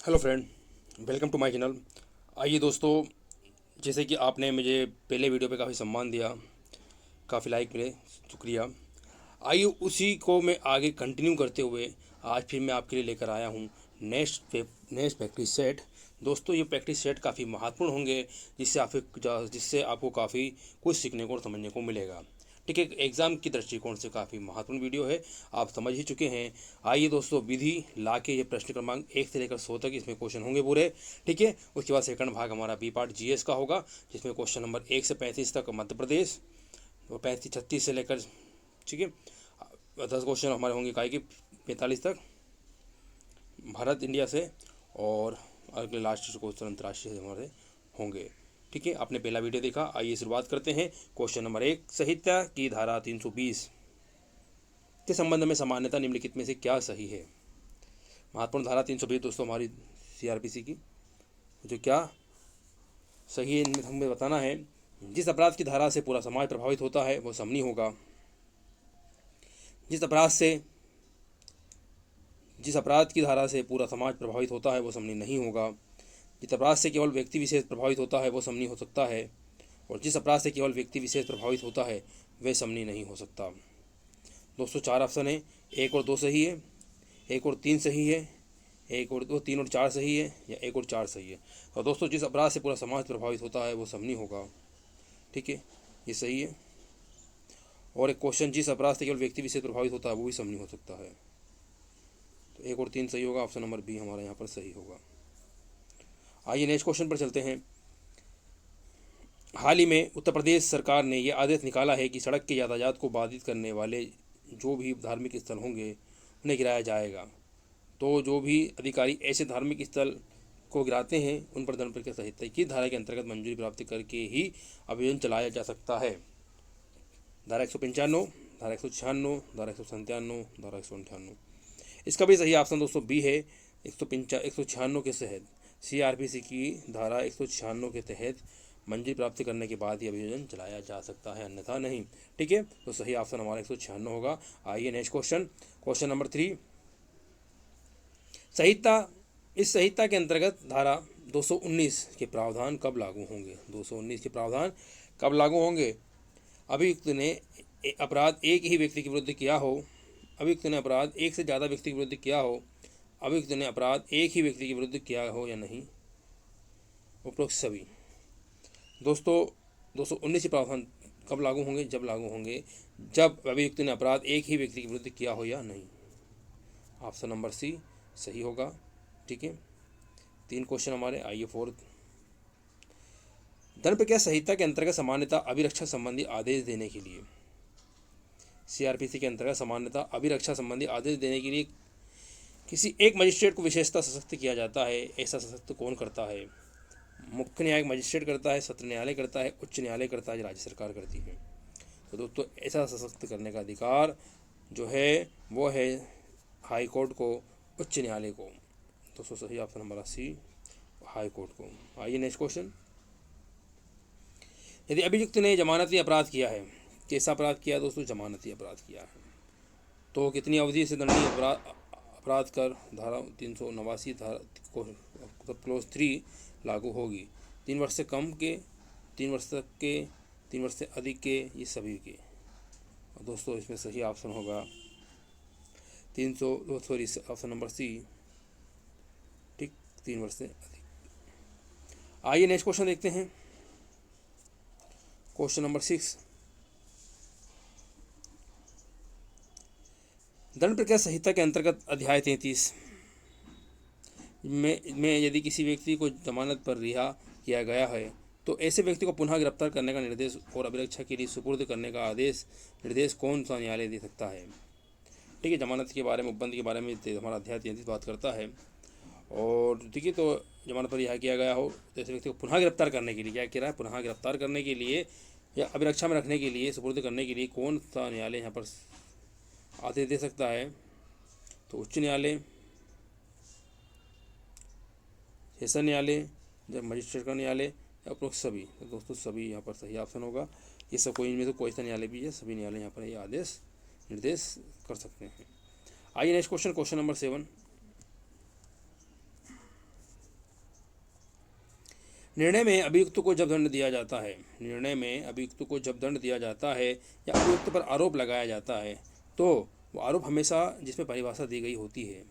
Hello friend, welcome to my channel. आइए दोस्तों, जैसे कि आपने मुझे पहले वीडियो पे काफ़ी सम्मान दिया, काफ़ी लाइक मिले, शुक्रिया। आइए उसी को मैं आगे कंटिन्यू करते हुए आज फिर मैं आपके लिए लेकर आया हूँ नेक्स्ट प्रैक्टिस सेट। दोस्तों, ये प्रैक्टिस सेट काफ़ी महत्वपूर्ण होंगे, जिससे आपको काफ़ी कुछ सीखने को और समझने को मिलेगा। ठीक है, एग्ज़ाम की दृष्टिकोण से काफ़ी महत्वपूर्ण वीडियो है, आप समझ ही चुके हैं। आइए दोस्तों, विधि ला के ये प्रश्न क्रमांक 1 से लेकर 100 तक इसमें क्वेश्चन होंगे पूरे। ठीक है, उसके बाद सेकंड भाग हमारा बी पार्ट जीएस का होगा, जिसमें क्वेश्चन नंबर 1 से 35 तक मध्य प्रदेश और 35-36 से लेकर, ठीक है, 10 क्वेश्चन हमारे होंगे काय के 45 तक भारत इंडिया से, और अगले लास्ट क्वेश्चन अंतर्राष्ट्रीय से हमारे होंगे। ठीक है, आपने पहला वीडियो देखा। आइए शुरुआत करते हैं। क्वेश्चन नंबर 1, संहिता की धारा 320 के संबंध में सामान्यता निम्नलिखित में से क्या सही है। महत्वपूर्ण धारा 320 दोस्तों हमारी सीआरपीसी की, जो क्या सही है हमें बताना है। जिस अपराध की धारा से पूरा समाज प्रभावित होता है वो समनी होगा। जिस अपराध से जिस अपराध की धारा से पूरा समाज प्रभावित होता है वो समनी नहीं होगा। जिस अपराध से केवल व्यक्ति विशेष प्रभावित होता है वो समनी हो सकता है, और जिस अपराध से केवल व्यक्ति विशेष प्रभावित होता है वह समनी नहीं हो सकता। दोस्तों 4 ऑप्शन है, 1 और 2 सही है, 1 और 3 सही है, 1 और 2, 3 और 4 सही है, या 1 और 4 सही है। तो दोस्तों जिस अपराध से पूरा समाज प्रभावित होता है वो समनी होगा। ठीक है, ये सही है। और एक क्वेश्चन, जिस अपराध से केवल व्यक्ति विशेष प्रभावित होता है वो भी समनी हो सकता है। तो 1 और 3 सही होगा, ऑप्शन नंबर बी हमारा यहाँ पर सही होगा। आइए नेक्स्ट क्वेश्चन पर चलते हैं। हाल ही में उत्तर प्रदेश सरकार ने यह आदेश निकाला है कि सड़क के यातायात को बाधित करने वाले जो भी धार्मिक स्थल होंगे उन्हें गिराया जाएगा। तो जो भी अधिकारी ऐसे धार्मिक स्थल को गिराते हैं उन पर दंड प्रक्रिया संहिता की धारा के अंतर्गत मंजूरी प्राप्त करके ही अभियान चलाया जा सकता है। धारा 195, धारा 196, धारा 197, धारा 198। इसका भी सही ऑप्शन दोस्तों बी है। 196 के तहत सीआरपीसी की धारा 196 के तहत मंजूरी प्राप्त करने के बाद ही अभियोजन चलाया जा सकता है, अन्यथा नहीं। ठीक है, तो सही ऑप्शन हमारा 196 होगा। आइए नेक्स्ट क्वेश्चन, क्वेश्चन नंबर 3। संहिता इस संहिता के अंतर्गत धारा 219 के प्रावधान कब लागू होंगे। 219 के प्रावधान कब लागू होंगे। अभियुक्त ने अपराध एक ही व्यक्ति के विरुद्ध किया हो, अभियुक्त ने अपराध एक से ज़्यादा व्यक्ति के विरुद्ध किया हो, अभियुक्त ने अपराध एक ही व्यक्ति के विरुद्ध किया हो या नहीं, उपरोक्त सभी। दोस्तों 219 के प्रावधान कब लागू होंगे, जब लागू होंगे जब अभियुक्त ने अपराध एक ही व्यक्ति के विरुद्ध किया हो या नहीं। ऑप्शन नंबर सी सही होगा। ठीक है, 3 क्वेश्चन हमारे। आइए फोर्थ, दंड प्रक्रिया संहिता के अंतर्गत सामान्यता अभिरक्षा संबंधी आदेश देने के लिए, सीआरपीसी के अंतर्गत सामान्यता अभिरक्षा संबंधी आदेश देने के लिए किसी एक मजिस्ट्रेट को विशेषता सशक्त किया जाता है। ऐसा सशक्त कौन करता है। मुख्य न्यायिक मजिस्ट्रेट करता है, सत्र न्यायालय करता है, उच्च न्यायालय करता है, राज्य सरकार करती है। तो दोस्तों ऐसा सशक्त करने का अधिकार जो है वो है हाई कोर्ट को, उच्च न्यायालय को। दोस्तों सही ऑप्शन हमारा सी, हाई कोर्ट को। आइए नेक्स्ट क्वेश्चन, यदि अभियुक्त ने जमानती अपराध किया है, कैसा अपराध किया दोस्तों, जमानती अपराध किया है, तो कितनी अवधि से दंडनीय अपराध कर धारा 389 धारा क्लोज 3 लागू होगी। 3 वर्ष से कम के, 3 वर्ष तक के, 3 वर्ष से अधिक के, ये सभी के। दोस्तों इसमें सही ऑप्शन होगा 300 सॉरी ऑप्शन नंबर सी। ठीक, 3 वर्ष से अधिक। आइए नेक्स्ट क्वेश्चन देखते हैं। क्वेश्चन नंबर 6, दंड प्रक्रिया संहिता के अंतर्गत अध्याय 33 में यदि किसी व्यक्ति को जमानत पर रिहा किया गया है तो ऐसे व्यक्ति को पुनः गिरफ्तार करने का निर्देश और अभिरक्षा के लिए सुपुर्द करने का आदेश निर्देश कौन सा न्यायालय दे सकता है। ठीक है, जमानत के बारे में, उपबंध के बारे में हमारा अध्याय 33 बात करता है। और ठीक है, तो जमानत पर रिहा किया गया हो तो ऐसे व्यक्ति को पुनः गिरफ्तार करने के लिए क्या कह रहा है, पुनः गिरफ्तार करने के लिए या अभिरक्षा में रखने के लिए, सुपुर्द करने के लिए कौन सा न्यायालय यहाँ पर आदेश दे सकता है। तो उच्च न्यायालय, सेशन न्यायालय, जब मजिस्ट्रेट का न्यायालय, या उपरोक्त सभी। तो दोस्तों सभी यहाँ पर सही ऑप्शन होगा। ये सब कोई इनमें से कोई सा न्यायालय भी है, सभी न्यायालय यहाँ पर ये आदेश निर्देश कर सकते हैं। आइए नेक्स्ट क्वेश्चन, क्वेश्चन नंबर 7, निर्णय में अभियुक्त को जब दंड दिया जाता है, निर्णय में अभियुक्त को जब दंड दिया जाता है या अभियुक्त पर आरोप लगाया जाता है तो वो आरोप हमेशा जिसमें परिभाषा दी गई होती है,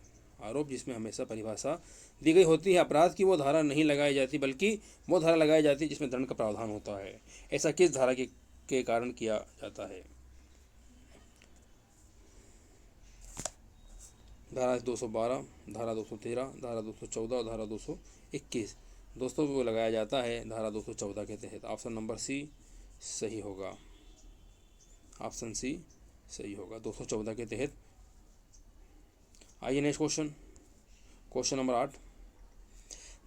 आरोप जिसमें हमेशा परिभाषा दी गई होती है, अपराध की वो धारा नहीं लगाई जाती बल्कि वो धारा लगाई जाती है जिसमें दंड का प्रावधान होता है। ऐसा किस धारा के कारण किया जाता है? धारा 212, धारा 213, धारा 214 और धारा 221। दोस्तों वो लगाया जाता है धारा 214 के तहत। ऑप्शन नंबर सी सही होगा, ऑप्शन सी सही होगा 214 के तहत। आइए नेक्स्ट क्वेश्चन, क्वेश्चन नंबर 8।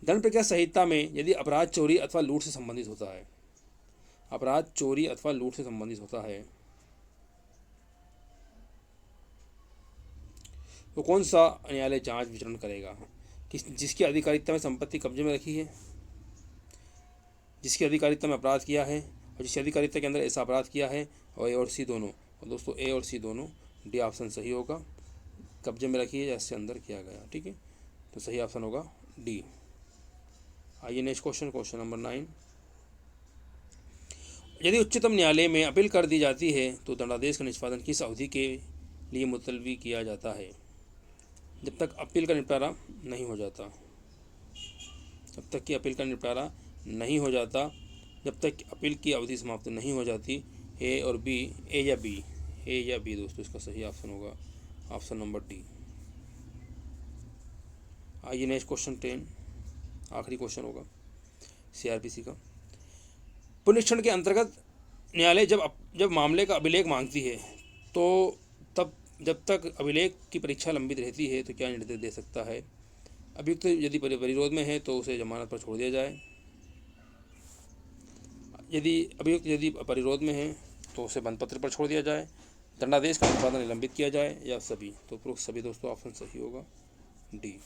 दंड प्रक्रिया संहिता में यदि अपराध चोरी अथवा लूट से संबंधित होता है, अपराध चोरी अथवा लूट से संबंधित होता है तो कौन सा न्यायालय जांच विचारण करेगा? जिसकी अधिकारिता में संपत्ति कब्जे में रखी है, जिसकी अधिकारिता में अपराध किया है और जिसकी अधिकारिता के अंदर ऐसा अपराध किया है, और ए और सी दोनों। और दोस्तों ए और सी दोनों, डी ऑप्शन सही होगा। कब्जे में रखी है या इससे अंदर किया गया, ठीक है, तो सही ऑप्शन होगा डी। आइए नेक्स्ट क्वेश्चन, क्वेश्चन नंबर 9। यदि उच्चतम न्यायालय में अपील कर दी जाती है तो दंडादेश का निष्पादन किस अवधि के लिए मुलतवी किया जाता है? जब तक अपील का निपटारा नहीं हो जाता, जब तक कि अपील का निपटारा नहीं हो जाता, जब तक अपील की अवधि समाप्त नहीं हो जाती। ए और बी, ए या बी, ए या बी दोस्तों, इसका सही ऑप्शन होगा ऑप्शन नंबर डी। आइए नेक्स्ट क्वेश्चन 10, आखिरी क्वेश्चन होगा सीआरपीसी का। पुनरीक्षण के अंतर्गत न्यायालय जब मामले का अभिलेख मांगती है तो तब जब तक अभिलेख की परीक्षा लंबित रहती है तो क्या निर्देश दे सकता है? अभियुक्त यदि परिरोध में है तो उसे जमानत पर छोड़ दिया जाए, यदि अभियुक्त यदि परिरोध में है तो उसे बंद पत्र पर छोड़ दिया जाए, दंडादेश का निष्पादन निलंबित किया जाए, या सभी। तो उपरोक्त सभी दोस्तों ऑप्शन सही होगा डी।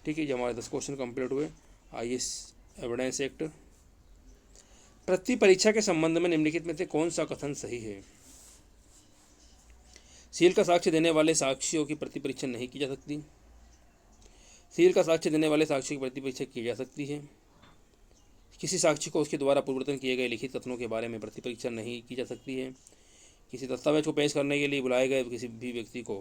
ठीक है, ये हमारे 10 क्वेश्चन कंप्लीट हुए। आइए एविडेंस एक्ट। प्रति परीक्षा के संबंध में निम्नलिखित में से कौन सा कथन सही है? सील का साक्ष्य देने वाले साक्षियों की प्रति परीक्षा नहीं की जा सकती। सील का साक्ष्य देने वाले साक्षियों की प्रति परीक्षा की जा सकती है। किसी साक्षी को उसके द्वारा पूर्वतन किए गए लिखित कथनों के बारे में प्रति परीक्षा नहीं की जा सकती है। किसी दस्तावेज को पेश करने के लिए बुलाए गए किसी भी व्यक्ति को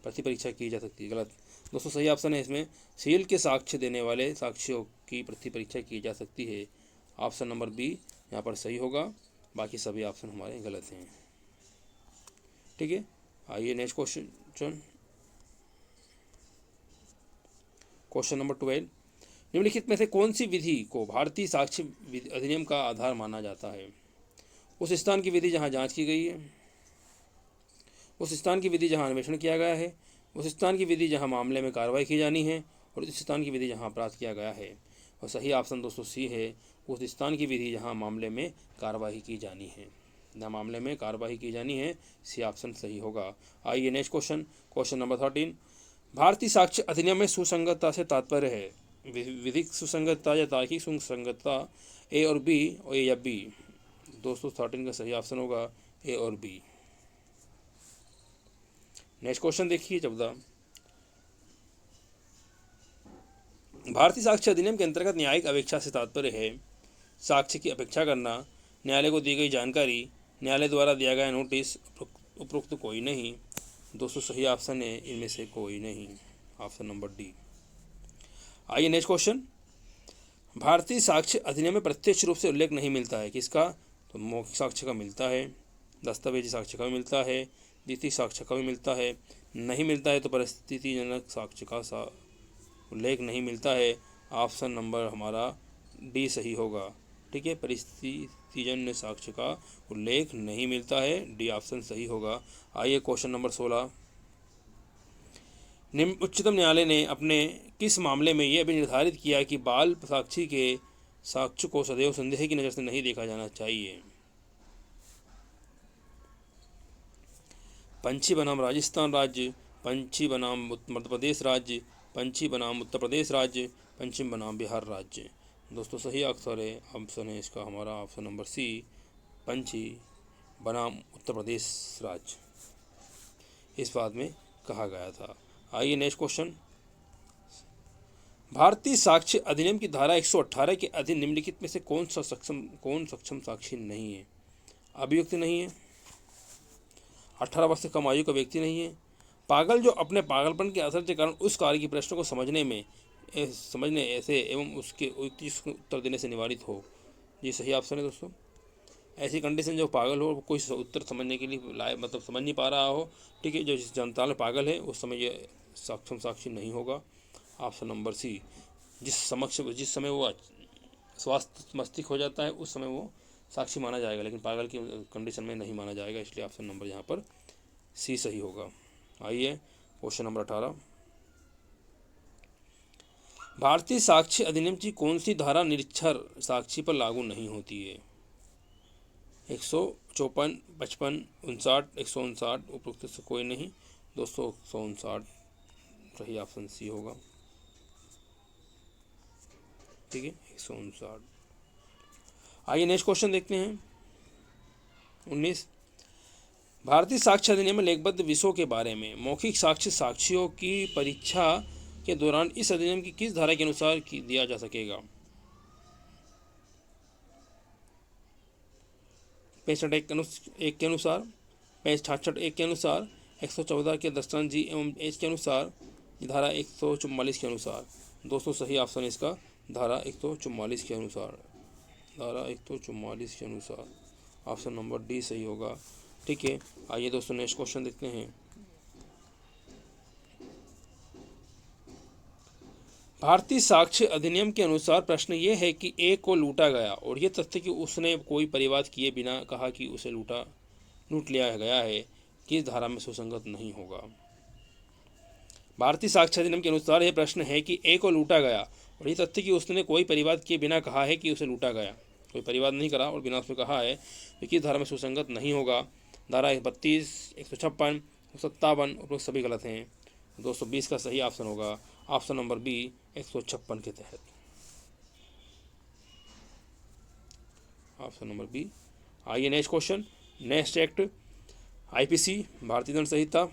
प्रति परीक्षा की जा सकती है। गलत दोस्तों, सही ऑप्शन है इसमें सील के साक्ष्य देने वाले साक्षियों की प्रति परीक्षा की जा सकती है। ऑप्शन नंबर बी यहाँ पर सही होगा, बाकी सभी ऑप्शन हमारे गलत हैं। ठीक है, आइए नेक्स्ट क्वेश्चन, क्वेश्चन नंबर 12। निम्नलिखित में से कौन सी विधि को भारतीय साक्ष्य अधिनियम का आधार माना जाता है? उस स्थान की विधि जहां जांच की गई है, उस स्थान की विधि जहां अन्वेषण किया गया है, उस स्थान की विधि जहां मामले में कार्रवाई की जानी है, और उस स्थान की विधि जहां अपराध किया गया है। और सही ऑप्शन दोस्तों सी है, उस स्थान की विधि जहां मामले में कार्रवाई की जानी है, जहां मामले में कार्रवाई की जानी है। सी ऑप्शन सही होगा। आइए नेक्स्ट क्वेश्चन, क्वेश्चन नंबर 13। भारतीय साक्ष्य अधिनियम में सुसंगतता से तात्पर्य है विधिक सुसंगतता या तार्किक सुसंगतता, ए और बी, ए या बी। दोस्तों 13 का सही ऑप्शन होगा ए और बी। नेक्स्ट क्वेश्चन देखिए 14। भारतीय साक्ष्य अधिनियम के अंतर्गत न्यायिक अपेक्षा से तात्पर्य है साक्ष्य की अपेक्षा करना, न्यायालय को दी गई जानकारी, न्यायालय द्वारा दिया गया नोटिस, उपरोक्त कोई नहीं। दोस्तों सही ऑप्शन है इनमें से कोई नहीं, ऑप्शन नंबर डी। आइए नेक्स्ट क्वेश्चन। भारतीय साक्ष्य अधिनियम में प्रत्यक्ष रूप से उल्लेख नहीं मिलता है किसका? तो मौखिक साक्ष्य का मिलता है, दस्तावेजी साक्ष्य का भी मिलता है, द्वितीय साक्ष्य का भी मिलता है। नहीं मिलता है तो परिस्थितिजनक साक्ष्य का उल्लेख नहीं मिलता है। ऑप्शन नंबर हमारा डी सही होगा। ठीक है, परिस्थितिजन्य साक्ष्य का उल्लेख नहीं मिलता है, डी ऑप्शन सही होगा। आइए क्वेश्चन नंबर 16। उच्चतम न्यायालय ने अपने किस मामले में यह भी निर्धारित किया कि बाल साक्षी के साक्ष्य को सदैव संदेह की नज़र से नहीं देखा जाना चाहिए? पंछी बनाम राजस्थान राज्य, पंछी बनाम मध्य प्रदेश राज्य, पंछी बनाम उत्तर प्रदेश राज्य, पंछी बनाम बिहार राज्य। दोस्तों सही आंसर है ऑप्शन है इसका हमारा ऑप्शन नंबर सी, पंछी बनाम उत्तर प्रदेश राज्य इस बात में कहा गया था। आइए नेक्स्ट क्वेश्चन। भारतीय साक्ष्य अधिनियम की धारा 118 के अधीन निम्नलिखित में से कौन सक्षम साक्षी नहीं है? अभियुक्त नहीं है, 18 वर्ष से कम आयु का व्यक्ति नहीं है, पागल जो अपने पागलपन के असर के कारण उस कार्य की प्रश्न को समझने ऐसे एवं उसके उत्तर देने से निवारित हो। ये सही ऑप्शन है दोस्तों। ऐसी कंडीशन जो पागल हो, कोई उत्तर समझने के लिए मतलब समझ नहीं पा रहा हो, ठीक है, जो जिस जनता में पागल है उस समय ये सक्षम साक्षी नहीं होगा। ऑप्शन नंबर सी, जिस समय वो स्वास्थ्य मस्तिष्क हो जाता है उस समय वो साक्षी माना जाएगा, लेकिन पागल की कंडीशन में नहीं माना जाएगा, इसलिए ऑप्शन नंबर यहाँ पर सी सही होगा। आइए क्वेश्चन नंबर 18, भारतीय साक्ष्य अधिनियम की कौन सी धारा निरक्षर साक्षी पर लागू नहीं होती है? 154, 55, 59, 159, उपरोक्त से कोई नहीं दोस्तों, 159 सही ऑप्शन सी होगा, ठीक है, 159। आइए नेक्स्ट क्वेश्चन देखते हैं। 19, भारतीय साक्ष्य अधिनियम में लेखबद्ध विषयों के बारे में मौखिक साक्ष्य साक्षियों की परीक्षा के दौरान इस अधिनियम की किस धारा के अनुसार दिया जा सकेगा? 65(1) के अनुसार, 65(1) के अनुसार, 114 के दस्तान जी एवं एच के अनुसार, धारा 144 के अनुसार। दोस्तों सही ऑप्शन है इसका धारा 144 के अनुसार, धारा 144 के अनुसार, ऑप्शन नंबर डी सही होगा, ठीक है। आइए दोस्तों नेक्स्ट क्वेश्चन देखते हैं। भारतीय साक्ष्य अधिनियम के अनुसार प्रश्न ये है कि ए को लूटा गया और ये तथ्य कि उसने कोई परिवाद किए बिना कहा कि उसे लूट लिया गया है, किस धारा में सुसंगत नहीं होगा? भारतीय साक्ष्य अधिनियम के अनुसार यह प्रश्न है कि ए को लूटा गया और ये तथ्य कि उसने कोई परिवाद किए बिना कहा है कि उसे लूटा गया, कोई परिवाद नहीं करा और बिना उसमें कहा है, तो किस धारा में सुसंगत नहीं होगा? धारा 32, 156, 157, उपरोक्त सभी गलत हैं। 220 का सही ऑप्शन होगा ऑप्शन नंबर बी 156 के तहत, ऑप्शन नंबर बी। आइए next question. Next act IPC भारतीय दंड संहिता,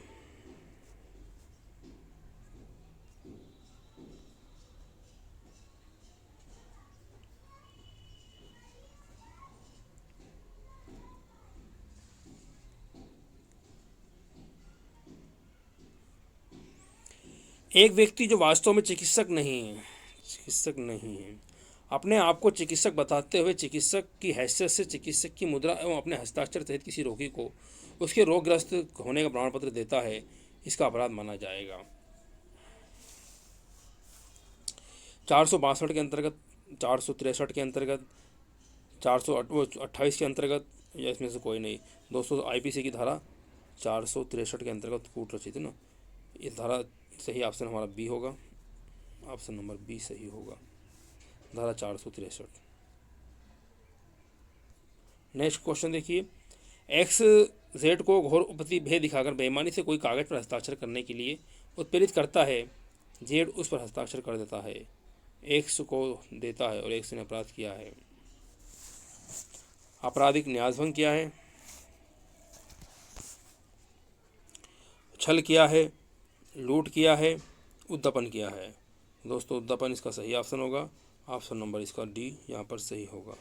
एक व्यक्ति जो वास्तव में चिकित्सक नहीं है अपने आप को चिकित्सक बताते हुए चिकित्सक की हैसियत से चिकित्सक की मुद्रा एवं अपने हस्ताक्षर सहित किसी रोगी को उसके रोगग्रस्त होने का प्रमाण पत्र देता है, इसका अपराध माना जाएगा। 462 के अंतर्गत, 463 के अंतर्गत, 428 के अंतर्गत, या इसमें से कोई नहीं। दोस्तों आईपीसी की धारा 463 के अंतर्गत कूट रचित है ना, ये धारा सही ऑप्शन हमारा बी होगा, ऑप्शन नंबर बी सही होगा, धारा 463। नेक्स्ट क्वेश्चन देखिए। एक्स जेड को घोर उपति भेद दिखाकर बेईमानी से कोई कागज पर हस्ताक्षर करने के लिए उत्प्रेरित करता है, जेड उस पर हस्ताक्षर कर देता है, एक्स को देता है और एक्स ने अपराध किया है। आपराधिक न्यासभंग किया है, छल किया है, लूट किया है, उद्दपन किया है। दोस्तों उद्दपन इसका सही ऑप्शन होगा, ऑप्शन नंबर इसका डी यहाँ पर सही होगा।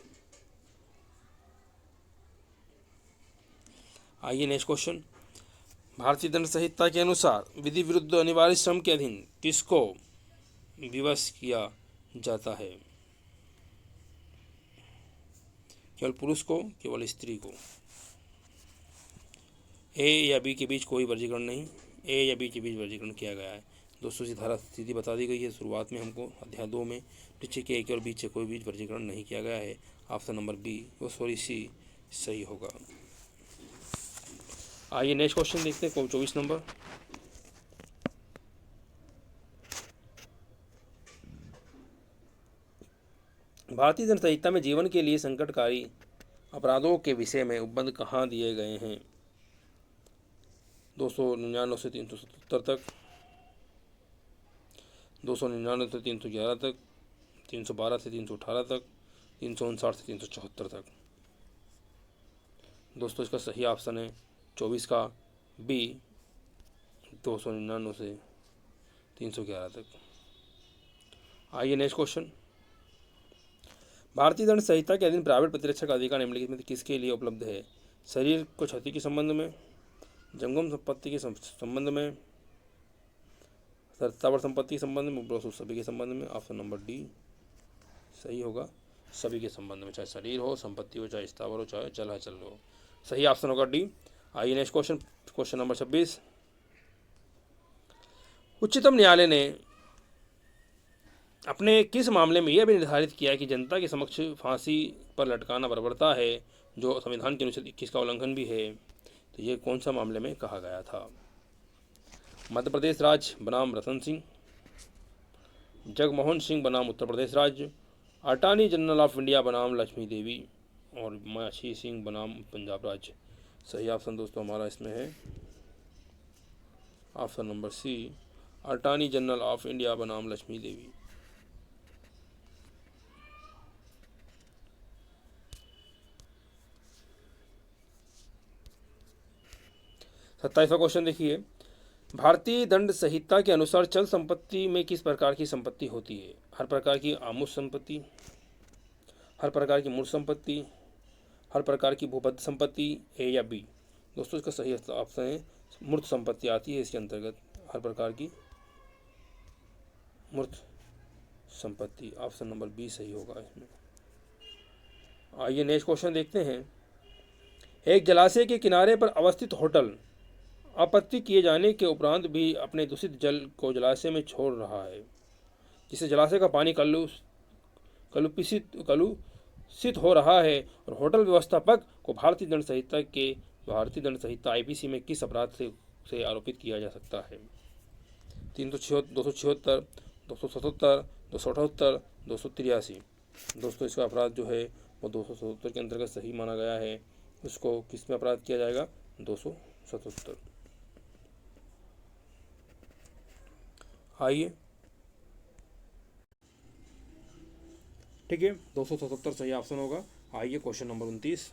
आइए नेक्स्ट क्वेश्चन। भारतीय दंड संहिता के अनुसार विधि विरुद्ध अनिवार्य श्रम के अधीन किसको विवश किया जाता है? केवल पुरुष को, केवल स्त्री को। ए या बी के बीच कोई वर्गीकरण नहीं, ए या बी के बीच वर्गीकरण किया गया है। दोस्तों इसी धारा सीधी बता दी गई है शुरुआत में हमको अध्याय 2 में, नीचे के ए और बी से कोई बीच वर्गीकरण नहीं किया गया है, ऑप्शन नंबर बी सी सही होगा। आइए नेक्स्ट क्वेश्चन देखते हैं 24 नंबर। भारतीय दंड संहिता में जीवन के लिए संकटकारी अपराधों के विषय में उपबंध कहाँ दिए गए हैं? 299 से 377 तक, 299 से 311 तक, 312 से 318 तक, 359 से 374 तक। दोस्तों इसका सही ऑप्शन है 24 का बी 299 से 311 तक, आइए नेक्स्ट क्वेश्चन। भारतीय दंड संहिता के अधीन प्राइवेट प्रतिरक्षा का अधिकार निम्नलिखित में किसके लिए उपलब्ध है? शरीर को क्षति के संबंध में, जंगम संपत्ति के संबंध में, सत्तावर संपत्ति के संबंध में, उपरोक्त सभी के संबंध में। ऑप्शन नंबर डी सही होगा, सभी के संबंध में, चाहे शरीर हो, संपत्ति हो, चाहे स्थावर हो, चाहे चल हो। सही ऑप्शन होगा डी। आइए नेक्स्ट क्वेश्चन, क्वेश्चन नंबर 26। उच्चतम न्यायालय ने अपने किस मामले में यह भी निर्धारित किया कि जनता के समक्ष फांसी पर लटकाना बर्बरता है, जो संविधान के अनुच्छेद 21 का उल्लंघन भी है? तो ये कौन सा मामले में कहा गया था? मध्य प्रदेश राज्य बनाम रतन सिंह, जगमोहन सिंह बनाम उत्तर प्रदेश राज्य, अटॉर्नी जनरल ऑफ इंडिया बनाम लक्ष्मी देवी, और माछी सिंह बनाम पंजाब राज्य। सही ऑप्शन दोस्तों हमारा इसमें है option number C, attorney general of India बनाम लक्ष्मी देवी। 27वां क्वेश्चन देखिए। भारतीय दंड संहिता के अनुसार चल संपत्ति में किस प्रकार की संपत्ति होती है? हर प्रकार की आमूर्त संपत्ति, हर प्रकार की मूर्त संपत्ति, हर प्रकार की भूबद्ध संपत्ति, ए या बी? दोस्तों इसका सही ऑप्शन है मूर्त संपत्ति आती है इसके अंतर्गत, हर प्रकार की मूर्त संपत्ति। ऑप्शन नंबर बी सही होगा इसमें। आइए नेक्स्ट क्वेश्चन देखते हैं। एक जलाशय के किनारे पर अवस्थित होटल आपत्ति किए जाने के उपरांत भी अपने दूषित जल को जलाशय में छोड़ रहा है, जिससे जलाशय का पानी कलुषित हो रहा है, और होटल व्यवस्थापक को भारतीय दंड संहिता आईपीसी में किस अपराध से आरोपित किया जा सकता है? 276, 277, 278, 283। दोस्तों इसका अपराध जो है वो 277 के अंतर्गत सही माना गया है। उसको किस में अपराध किया जाएगा? 277। आइए ठीक है, 277 सही ऑप्शन होगा। आइए क्वेश्चन नंबर 29।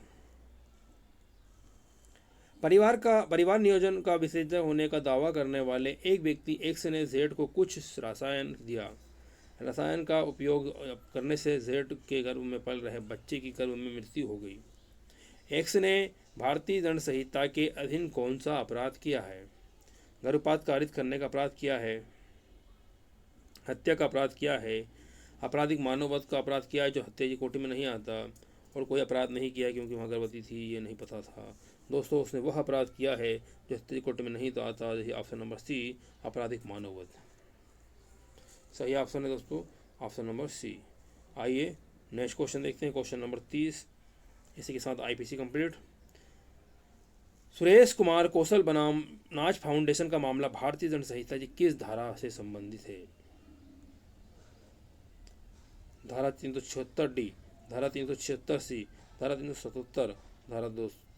परिवार नियोजन का विशेषज्ञ होने का दावा करने वाले एक व्यक्ति एक्स ने जेड को कुछ रसायन दिया। रसायन का उपयोग करने से जेड के गर्भ में पल रहे बच्चे की गर्भ में मृत्यु हो गई। एक्स ने भारतीय दंड संहिता के अधीन कौन सा अपराध किया है? गर्भपात कारित करने का अपराध किया है, हत्या का अपराध किया है, आपराधिक मानववध का अपराध किया है जो हत्या की कोटि में नहीं आता, और कोई अपराध नहीं किया क्योंकि वहाँ गर्भवती थी ये नहीं पता था। दोस्तों उसने वह अपराध किया है जो हत्या की कोटि में नहीं तो आता, जैसे ऑप्शन नंबर सी, आपराधिक मानववध। सही ऑप्शन है दोस्तों ऑप्शन नंबर सी। आइए नेक्स्ट क्वेश्चन देखते हैं, क्वेश्चन नंबर 30। इसी के साथ आईपीसी कंप्लीट। सुरेश कुमार कौशल बनाम नाच फाउंडेशन का मामला भारतीय दंड संहिता की किस धारा से संबंधित है? धारा 376 डी, धारा 376 सी, धारा 377, धारा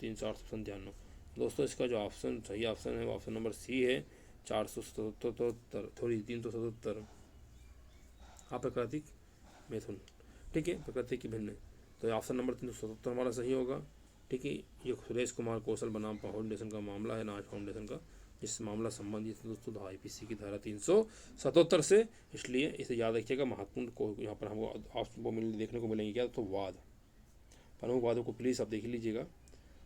397। दोस्तों इसका जो ऑप्शन सही ऑप्शन है वो ऑप्शन नंबर सी है, 377 अप्राकृतिक मैथुन। ठीक है, प्रकृति की भिन्न। तो ऑप्शन नंबर 377 हमारा सही होगा। ठीक है, ये सुरेश कुमार कौशल बनाम फाउंडेशन का मामला है, नाच फाउंडेशन का, इस मामला संबंधित है दोस्तों आईपीसी की धारा 377 से, इसलिए इसे याद रखिएगा। महत्वपूर्ण को यहाँ पर हमको वो देखने को मिलेंगे क्या? तो वाद, प्रमुख वादों को प्लीज़ आप देख लीजिएगा।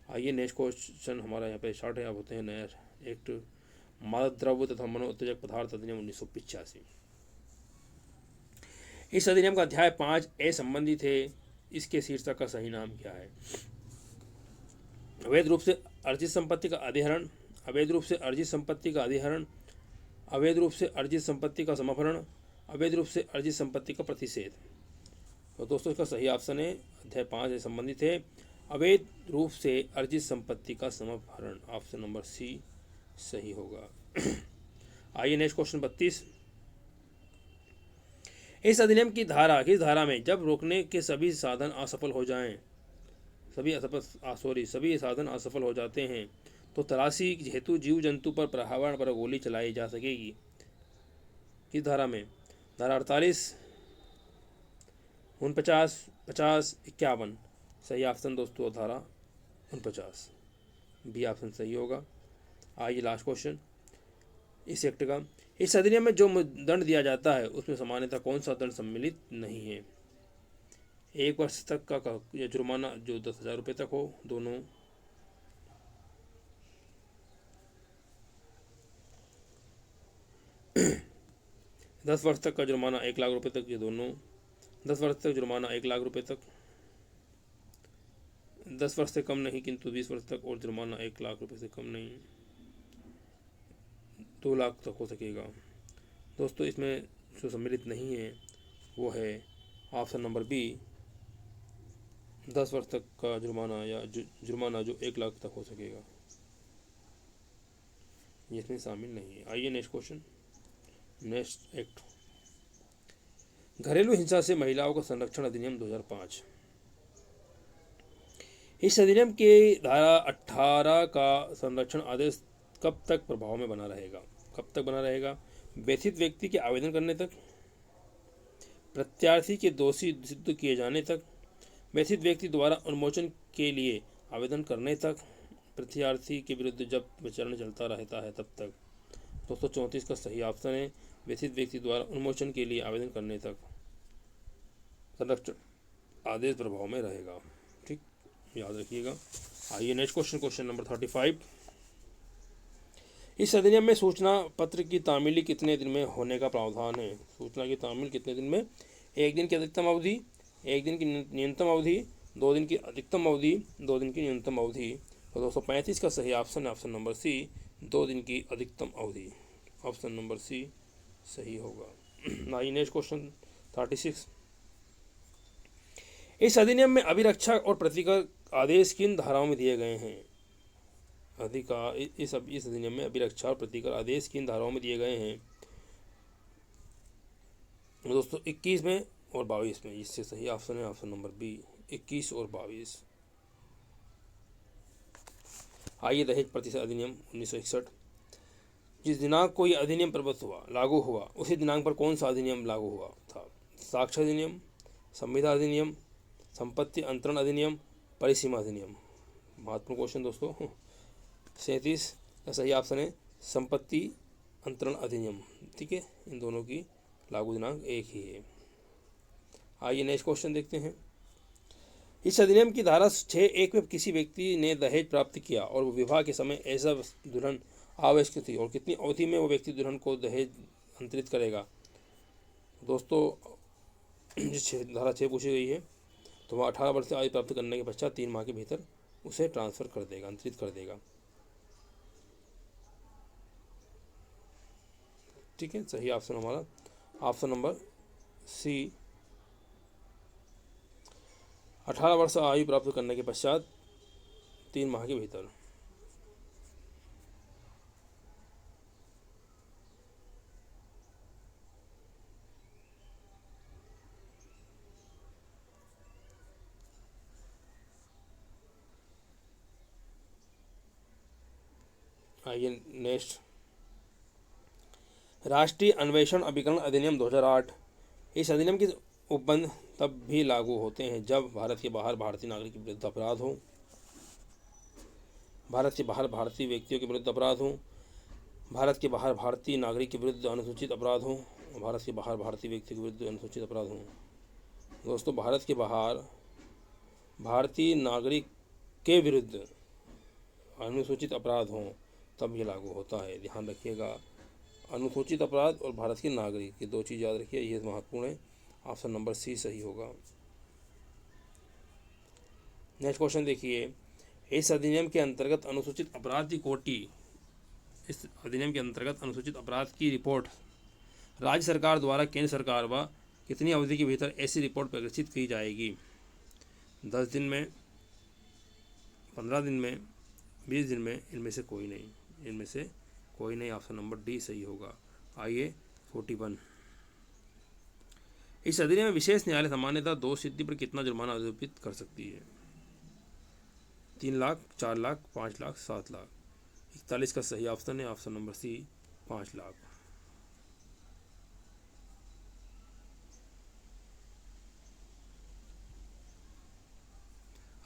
आइए नेक्स्ट क्वेश्चन हमारा यहाँ पे स्टार्ट है। अब होते हैं नया एक्ट, मादक द्रव्य तथा मनोत्तेजक पदार्थ अधिनियम 1985। इस अधिनियम का अध्याय 5A संबंधित है। इसके शीर्षक का सही नाम क्या है? अवैध रूप से अर्जित संपत्ति का अधिहरण, अवैध रूप से अर्जित संपत्ति का अधिहरण, अवैध रूप से अर्जित संपत्ति का समाहरण, अवैध रूप से अर्जित संपत्ति का प्रतिषेध। तो दोस्तों इसका सही ऑप्शन है अध्याय 5 से संबंधित है, अवैध रूप से अर्जित संपत्ति का समाहरण। ऑप्शन नंबर सी सही होगा। आइए नेक्स्ट क्वेश्चन 32। इस अधिनियम की धारा किस धारा में जब रोकने के सभी साधन असफल हो जाएं, सभी साधन असफल हो जाते हैं तो तलाशी हेतु जीव जंतु पर पर्यावरण पर गोली चलाई जा सकेगी? किस धारा में? धारा 48, 49, 50, 51। सही ऑप्शन दोस्तों धारा 49, बी ऑप्शन सही होगा। आइए लास्ट क्वेश्चन इस एक्ट का। इस अधिनियम में जो दंड दिया जाता है उसमें सामान्यतः कौन सा दंड सम्मिलित नहीं है? 1 वर्ष तक का या जुर्माना जो 10,000 रुपये तक हो, दोनों। 10 वर्ष तक का जुर्माना 1 लाख रुपये तक, ये दोनों। 10 वर्ष तक जुर्माना 1 लाख रुपये तक, 10 वर्ष से कम नहीं किंतु 20 वर्ष तक, और जुर्माना 1 लाख रुपये से कम नहीं 2 लाख तक हो सकेगा। दोस्तों इसमें जो सम्मिलित नहीं है वो है ऑप्शन नंबर बी, 10 वर्ष तक का जुर्माना या जुर्माना जो 1 लाख तक हो सकेगा, ये इसमें शामिल नहीं है। आइए नेक्स्ट क्वेश्चन। नेक्स्ट एक्ट, घरेलू हिंसा से महिलाओं का संरक्षण अधिनियम 2005। इस अधिनियम के धारा 18 का संरक्षण आदेश कब तक प्रभाव में बना रहेगा? कब तक बना रहेगा? व्यथित व्यक्ति के आवेदन करने तक, प्रत्याशी के दोषी सिद्ध किए जाने तक, व्यथित व्यक्ति द्वारा उन्मोचन के लिए आवेदन करने तक, प्रत्याशी के विरुद्ध जब विचारण चलता रहता है तब तक। 234 का सही ऑप्शन है व्यथित व्यक्ति द्वारा उन्मोचन के लिए आवेदन करने तक संरक्षण आदेश प्रभाव में रहेगा। ठीक, याद रखिएगा। आइए नेक्स्ट क्वेश्चन, क्वेश्चन नंबर 35। इस अधिनियम में सूचना पत्र की तामीली कितने दिन में होने का प्रावधान है? सूचना की तामील कितने दिन में? 1 दिन की अधिकतम अवधि, 1 दिन की न्यूनतम अवधि, 2 दिन की अधिकतम अवधि, 2 दिन की न्यूनतम अवधि। तो 235 का सही ऑप्शन है ऑप्शन नंबर सी, 2 दिन की अधिकतम अवधि। ऑप्शन नंबर सी सही होगा। आइए नेक्स्ट क्वेश्चन 36। इस अधिनियम में अभिरक्षा और प्रतिकर आदेश किन धाराओं में दिए गए हैं? इस अधिनियम में अभिरक्षा और प्रतिकर आदेश किन धाराओं में दिए गए हैं? दोस्तों 21 में और 22 में। इससे सही ऑप्शन है ऑप्शन नंबर बी, 21 और 22। आइए दहेज प्रतिशत अधिनियम 1961। जिस दिनांक को यह अधिनियम प्रबद्ध हुआ, लागू हुआ, उसी दिनांक पर कौन सा अधिनियम लागू हुआ था? साक्ष्य अधिनियम, संविदा अधिनियम, संपत्ति अंतरण अधिनियम, परिसीमा अधिनियम। महत्वपूर्ण क्वेश्चन दोस्तों। 37 का सही ऑप्शन है संपत्ति अंतरण अधिनियम। ठीक है, इन दोनों की लागू दिनांक एक ही है। आइए नेक्स्ट क्वेश्चन देखते हैं। इस अधिनियम की धारा 6(1) में किसी व्यक्ति ने दहेज प्राप्त किया और वो विवाह के समय ऐसा दुल्हन आवश्यक थी और कितनी अवधि में वो व्यक्ति दुल्हन को दहेज अंतरित करेगा? दोस्तों जिस धारा 6 पूछी गई है तो वह 18 वर्ष से आयु प्राप्त करने के पश्चात 3 माह के भीतर उसे ट्रांसफ़र कर देगा, अंतरित कर देगा। ठीक है, सही ऑप्शन हमारा ऑप्शन नंबर सी, 18 वर्ष आयु प्राप्त करने के पश्चात 3 माह के भीतर। आइए नेक्स्ट, राष्ट्रीय अन्वेषण अभिकरण अधिनियम 2008। इस अधिनियम के उपबंध तब भी लागू होते हैं जब भारत के बाहर भारतीय नागरिक के विरुद्ध अपराध हो, भारत के बाहर भारतीय व्यक्तियों के विरुद्ध अपराध हो, भारत के बाहर भारतीय नागरिक के विरुद्ध अनुसूचित अपराध हो, भारत के बाहर भारतीय व्यक्ति के विरुद्ध अनुसूचित अपराध हो। दोस्तों भारत के बाहर भारतीय नागरिक के विरुद्ध अनुसूचित अपराध हों तब ये लागू होता है। ध्यान रखिएगा, अनुसूचित अपराध और भारत के नागरिक, ये 2 चीज़ याद रखिए, ये महत्वपूर्ण है। ऑप्शन नंबर सी सही होगा। नेक्स्ट क्वेश्चन देखिए। इस अधिनियम के अंतर्गत अनुसूचित अपराध की कोटि, इस अधिनियम के अंतर्गत अनुसूचित अपराध की रिपोर्ट राज्य सरकार द्वारा केंद्र सरकार व कितनी अवधि के भीतर ऐसी रिपोर्ट प्रकाशित की जाएगी? 10 दिन में, 15 दिन में, 20 दिन में? इनमें से कोई नहीं, इनमें से कोई नहीं। ऑप्शन नंबर डी सही होगा। आइए 41। इस अधिनियम में विशेष न्यायालय सामान्यतः दोष सिद्धि पर कितना जुर्माना आरोपित कर सकती है? 3 लाख, 4 लाख, 5 लाख, 7 लाख। 41 का सही ऑप्शन है ऑप्शन नंबर सी, 5 लाख।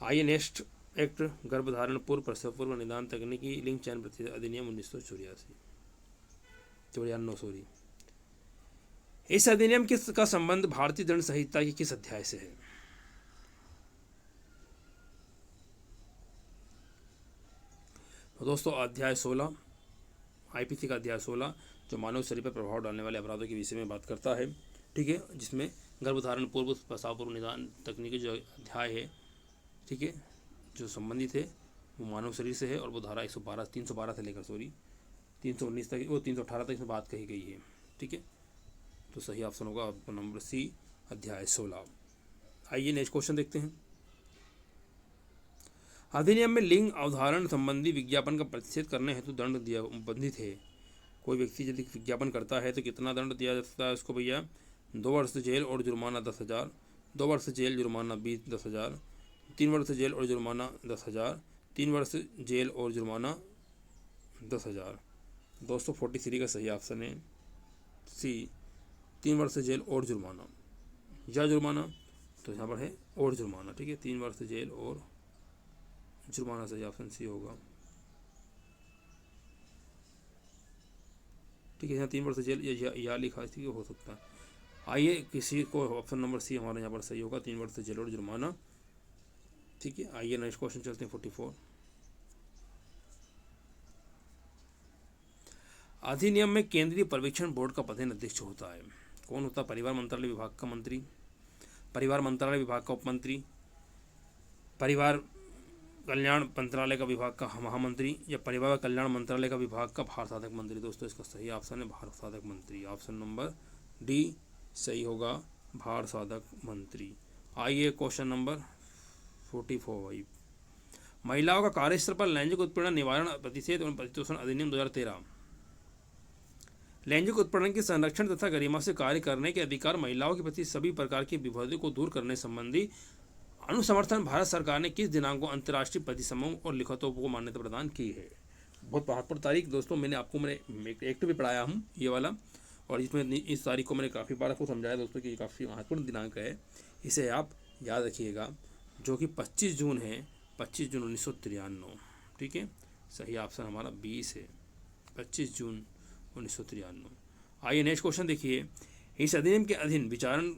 आइए नेक्स्ट एक्ट, गर्भधारण पूर्व प्रसव पूर्व निदान तकनीकी लिंग चयन प्रतिशत अधिनियम 1984। 94 सॉरी। इस अधिनियम का संबंध भारतीय दंड संहिता के किस अध्याय से है? तो दोस्तों अध्याय 16, आईपीसी का अध्याय 16 जो मानव शरीर पर प्रभाव डालने वाले अपराधों के विषय में बात करता है, ठीक है, जिसमें गर्भधारण पूर्व, प्रसव पूर्व निदान तकनीकी जो अध्याय है, ठीक है, जो संबंधित है वो मानव शरीर से है और वो धारा 312 से लेकर 319 तक, वो 318 तक इसमें बात कही गई है, ठीक है। तो सही ऑप्शन होगा आपका नंबर सी, अध्याय 16। आइए नेक्स्ट क्वेश्चन देखते हैं। अधिनियम में लिंग अवधारण संबंधी विज्ञापन का प्रतिषेध करने हेतु दंड दिया बंधित है। कोई व्यक्ति यदि विज्ञापन करता है तो कितना दंड दिया जा सकता है उसको भैया? 2 वर्ष जेल और जुर्माना 10,000, 2 वर्ष जेल जुर्माना 10,000, 3 वर्ष जेल और जुर्माना 10,000, 3 वर्ष जेल और जुर्माना 10,000। 243 का सही ऑप्शन है सी, 3 वर्ष जेल और जुर्माना या जुर्माना, तो यहाँ पर है और जुर्माना, ठीक है, 3 वर्ष जेल और जुर्माना सही ऑप्शन सी होगा, ठीक है। यहाँ 3 वर्ष जेल या लिखा है, हो सकता है। आइए किसी को ऑप्शन नंबर सी हमारे यहाँ पर सही होगा, 3 वर्ष जेल और जुर्माना, ठीक है। आइए नेक्स्ट क्वेश्चन चलते हैं 44। अधिनियम में केंद्रीय पर्यवेक्षण बोर्ड का प्रधान अध्यक्ष होता है। कौन होता है? परिवार मंत्रालय विभाग का मंत्री, परिवार मंत्रालय विभाग का उपमंत्री, परिवार कल्याण मंत्रालय का विभाग का महामंत्री, या परिवार कल्याण मंत्रालय का विभाग का भार साधक मंत्री। दोस्तों इसका सही ऑप्शन है भार साधक मंत्री, ऑप्शन नंबर डी सही होगा, भार साधक मंत्री। आइए क्वेश्चन नंबर 45। महिलाओं का कार्यस्थल पर लैंगिक उत्पीड़न निवारण प्रतिषेध एवं प्रतिशोषण अधिनियम 2013। लैंगिक उत्पीड़न के संरक्षण तथा गरिमा से कार्य करने के अधिकार, महिलाओं के प्रति सभी प्रकार की विभेदों को दूर करने संबंधी अनुसमर्थन भारत सरकार ने किस दिनांक को अंतर्राष्ट्रीय परिसमूह और लिखतों को मान्यता प्रदान की है? बहुत महत्वपूर्ण तारीख दोस्तों, मैंने एक्ट भी पढ़ाया हूँ ये वाला, और इसमें इस तारीख को मैंने काफ़ी बार आपको समझाया दोस्तों कि काफ़ी महत्वपूर्ण दिनांक है, इसे आप याद रखिएगा, जो कि 25 जून है, 25 जून 1993, ठीक है। सही ऑप्शन हमारा 20 है, 25 जून 1993। आइए नेक्स्ट क्वेश्चन देखिए। इस अधिनियम के अधीन विचारण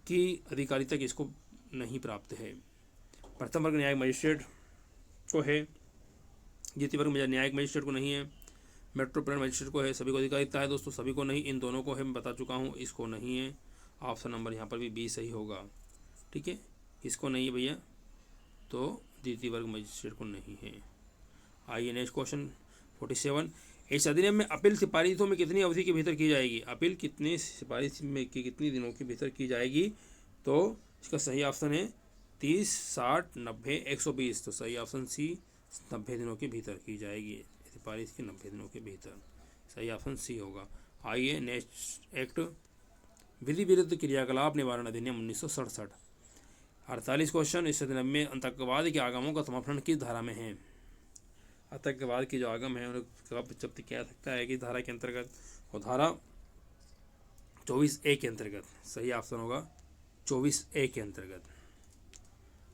की अधिकारिता किसको नहीं प्राप्त है? प्रथम वर्ग न्यायिक मजिस्ट्रेट को है, द्वितीय वर्ग न्यायिक मजिस्ट्रेट को नहीं है, मेट्रोपोलिटन मजिस्ट्रेट को है, सभी को अधिकारिता है दोस्तों, सभी को नहीं, इन दोनों को है, मैं बता चुका हूँ, इसको नहीं है। ऑप्शन नंबर यहाँ पर भी बी सही होगा, ठीक है, इसको नहीं है भैया, तो द्वितीय वर्ग मजिस्ट्रेट को नहीं है। आइए नेक्स्ट क्वेश्चन 47। इस अधिनियम में अपील सिफारिशों में कितनी अवधि के भीतर की जाएगी? अपील कितनी सिफारिश में की कितनी दिनों के भीतर की जाएगी? तो इसका सही ऑप्शन है 30, 60, 90, 120। तो सही ऑप्शन सी 90 दिनों के भीतर की जाएगी, सिफारिश के 90 दिनों के भीतर, सही ऑप्शन सी होगा। आइए नेक्स्ट एक्ट, विधि विरुद्ध क्रियाकलाप निवारण अधिनियम 1967। 48 क्वेश्चन। इस अधिनियम में आतंकवाद के आगमों का समर्थन किस धारा में है? आतंकवाद की जो आगम है उनका जब्त किया सकता है कि धारा के अंतर्गत, और धारा 24A के अंतर्गत, सही ऑप्शन होगा 24A के अंतर्गत।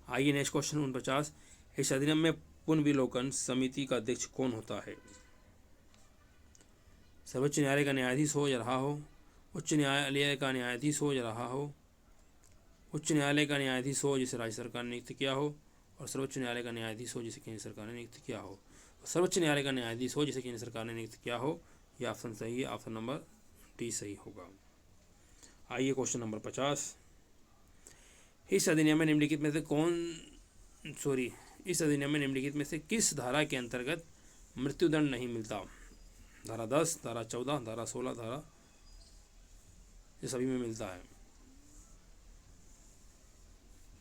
आइए नेक्स्ट क्वेश्चन 49। इस अधिनियम में पुनर्विलोकन समिति का अध्यक्ष कौन होता है? सर्वोच्च न्यायालय का न्यायाधीश हो या रहा हो, उच्च न्यायालय का न्यायाधीश हो या रहा हो, उच्च न्यायालय का न्यायाधीश हो जिसे राज्य सरकार ने नियुक्त किया हो, और सर्वोच्च न्यायालय का न्यायाधीश हो जिसे केंद्र सरकार ने नियुक्त किया हो। सर्वोच्च न्यायालय का न्यायाधीश हो जिसे केंद्र सरकार ने नियुक्त किया हो, यह ऑप्शन सही है, ऑप्शन नंबर डी सही होगा। आइए क्वेश्चन नंबर 50। इस अधिनियम में निम्नलिखित में से किस धारा के अंतर्गत मृत्युदंड नहीं मिलता? धारा 10, धारा 14, धारा 16, धारा, ये सभी में मिलता है।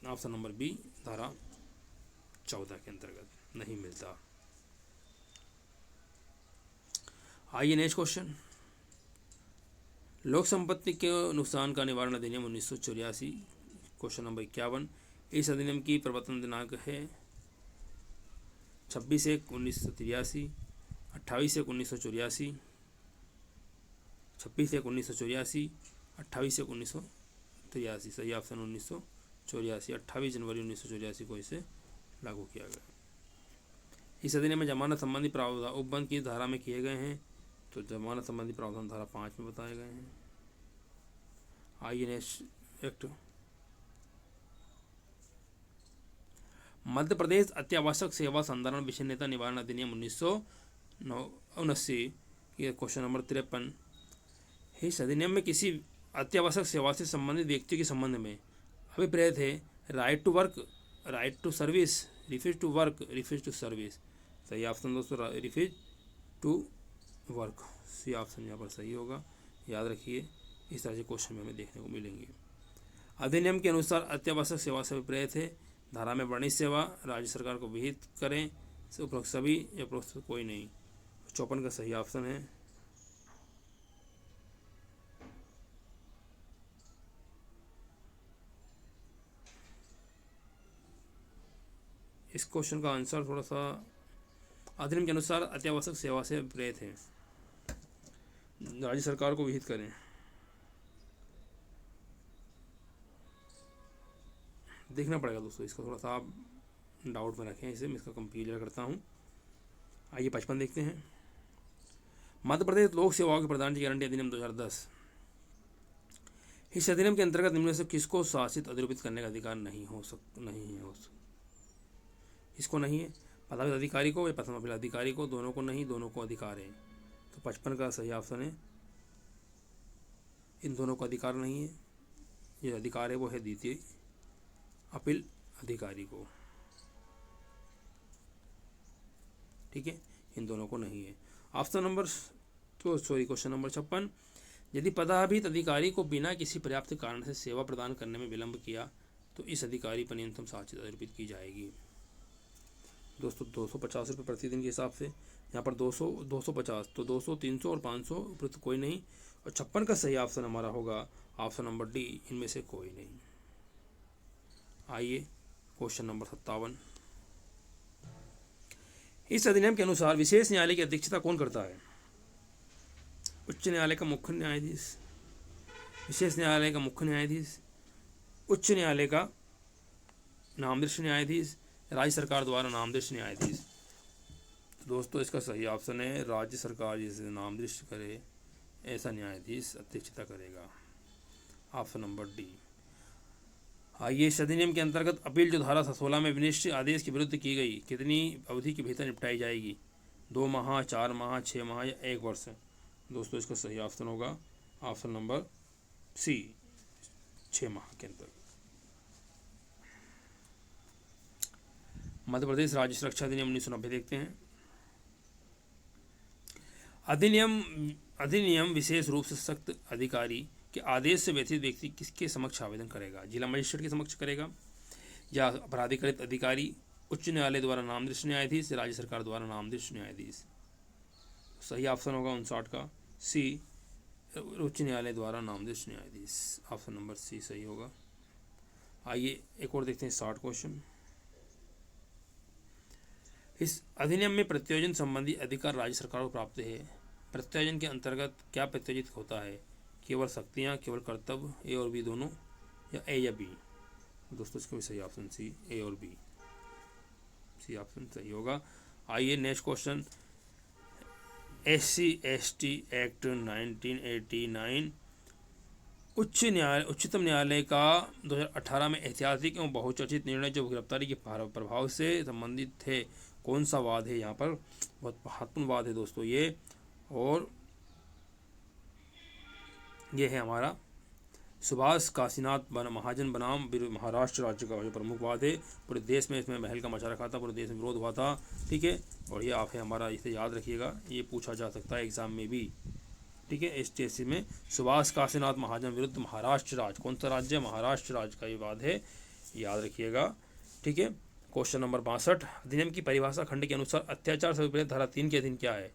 ऑप्शन नंबर बी धारा 14 के अंतर्गत नहीं मिलता। आइए नेक्स्ट क्वेश्चन। लोक संपत्ति के नुकसान का निवारण अधिनियम 1984, क्वेश्चन नंबर 51। इस अधिनियम की प्रवर्तन दिनांक है 26/1/1983, 28/1/1984, 26/1/1984, 28/1/1983। सही ऑप्शन 1984, 28 जनवरी 1984 को इसे लागू किया गया। इस अधिनियम में जमानत संबंधी प्रावधान उपबंध की धारा में किए गए हैं? तो जमानत संबंधी प्रावधान धारा 5 में बताए गए हैं। INS act. मध्य प्रदेश अत्यावश्यक सेवा संधारण विच्छिन्नता निवारण अधिनियम 1979 ये क्वेश्चन नंबर 53। इस अधिनियम में किसी अत्यावश्यक सेवा से संबंधित व्यक्ति के संबंध में अभिप्रेत है right to work, right to service, refuse to work, refuse to service. सही ऑप्शन दोस्तों refuse to work, C option यहाँ पर सही होगा। याद रखिए, इस तरह से क्वेश्चन में हमें देखने को मिलेंगे। अधिनियम के अनुसार अत्यावश्यक सेवा से अभिप्रेत है धारा में वर्णित सेवा राज्य सरकार को विहित करें, उपरोक्त सभी या उपरोक्त कोई नहीं। 54 का सही ऑप्शन है। इस क्वेश्चन का आंसर थोड़ा सा अधिनियम के अनुसार अत्यावश्यक सेवा से प्रेरित है, राज्य सरकार को विहित करें। देखना पड़ेगा दोस्तों, इसका थोड़ा सा आप डाउट में रखें इसे, मैं इसका क्लियर करता हूँ। आइए 55 देखते हैं। मध्य प्रदेश लोक सेवाओं के प्रदान की गारंटी अधिनियम 2010। इस अधिनियम के अंतर्गत निम्न में से किसको शासित अधिरूपित करने का अधिकार नहीं है। इसको नहीं है, पदाधिकारी अधिकारी को या प्रथम अपील अधिकारी को, दोनों को नहीं, दोनों को अधिकार है। तो 55 का सही ऑप्शन है, इन दोनों को अधिकार नहीं है। ये अधिकार है वो है द्वितीय अपील अधिकारी को, ठीक है, इन दोनों को नहीं है। ऑप्शन नंबर क्वेश्चन नंबर 56, यदि पदाभित अधिकारी को बिना किसी पर्याप्त कारण से सेवा प्रदान करने में विलंब किया तो इस अधिकारी पर न्यूनतम शासित अधिरूपित की जाएगी। दोस्तों 250 रुपये प्रतिदिन के हिसाब से, यहाँ पर 200, 250, तो 200, 300 और 500 उपयुक्त कोई नहीं। और 56 का सही ऑप्शन हमारा होगा ऑप्शन नंबर डी, इनमें से कोई नहीं। आइए क्वेश्चन नंबर 57। इस अधिनियम के अनुसार विशेष न्यायालय की अध्यक्षता कौन करता है। उच्च न्यायालय का मुख्य न्यायाधीश, विशेष न्यायालय का मुख्य न्यायाधीश, उच्च न्यायालय का नामदृष्ट न्यायाधीश, राज्य सरकार द्वारा नामदृष्ट न्यायाधीश। तो दोस्तों इसका सही ऑप्शन है राज्य सरकार जिसे नामदृष्ट करे ऐसा न्यायाधीश अध्यक्षता करेगा, ऑप्शन नंबर डी। आइए इस अधिनियम के अंतर्गत अपील जो धारा 16 में विनिश्चित आदेश के विरुद्ध की गई कितनी अवधि के भीतर निपटाई जाएगी। 2 माह, 4 माह, 6 माह या 1 वर्ष। दोस्तों इसका सही ऑप्शन होगा ऑप्शन नंबर सी, 6 माह के अंतर्गत। मध्य प्रदेश राज्य सुरक्षा अधिनियम 1990 देखते हैं। अधिनियम विशेष रूप से सख्त अधिकारी के आदेश से व्यथित व्यक्ति किसके समक्ष आवेदन करेगा। जिला मजिस्ट्रेट के समक्ष करेगा या अपराधिकृत अधिकारी, उच्च न्यायालय द्वारा नामदृष्ट न्यायाधीश, राज्य सरकार द्वारा नामदृष्ट न्यायाधीश। सही ऑप्शन होगा 59 का सी, उच्च न्यायालय द्वारा नामदृष्ट न्यायाधीश, ऑप्शन नंबर सी सही होगा। आइए एक और देखते हैं 60 क्वेश्चन। इस अधिनियम में प्रत्योजन संबंधी अधिकार राज्य सरकार को प्राप्त है। प्रत्योजन के अंतर्गत क्या प्रत्योजित होता है। केवल शक्तियाँ, केवल कर्तव्य, ए और बी दोनों, या ए या बी। दोस्तों इसका भी सही ऑप्शन सी, ए और बी, सी ऑप्शन सही होगा। आइए नेक्स्ट क्वेश्चन। SC/ST एक्ट 1989 उच्चतम न्यायालय का 2018 में ऐतिहासिक एवं बहुचर्चित निर्णय जो गिरफ्तारी के प्रभाव से संबंधित थे, कौन सा वाद है। यहाँ पर बहुत महत्वपूर्ण वाद है दोस्तों ये, और ये है हमारा सुभाष काशीनाथ महाजन बनाम महाराष्ट्र राज्य का जो प्रमुख वाद है। पूरे देश में इसमें महल का मचा रखा था, पूरे देश में विरोध हुआ था, ठीक है। और ये आप है हमारा, इसे याद रखिएगा, ये पूछा जा सकता है एग्जाम में भी, ठीक है। STSC में सुभाष काशीनाथ महाजन विरुद्ध महाराष्ट्र राज्य, कौन सा राज्य, महाराष्ट्र राज्य का ये वाद है, याद रखिएगा, ठीक है। Question number 62। अधिनियम की परिभाषा खंड के अनुसार अत्याचार से विपरीत धारा 3 के अधीन क्या है।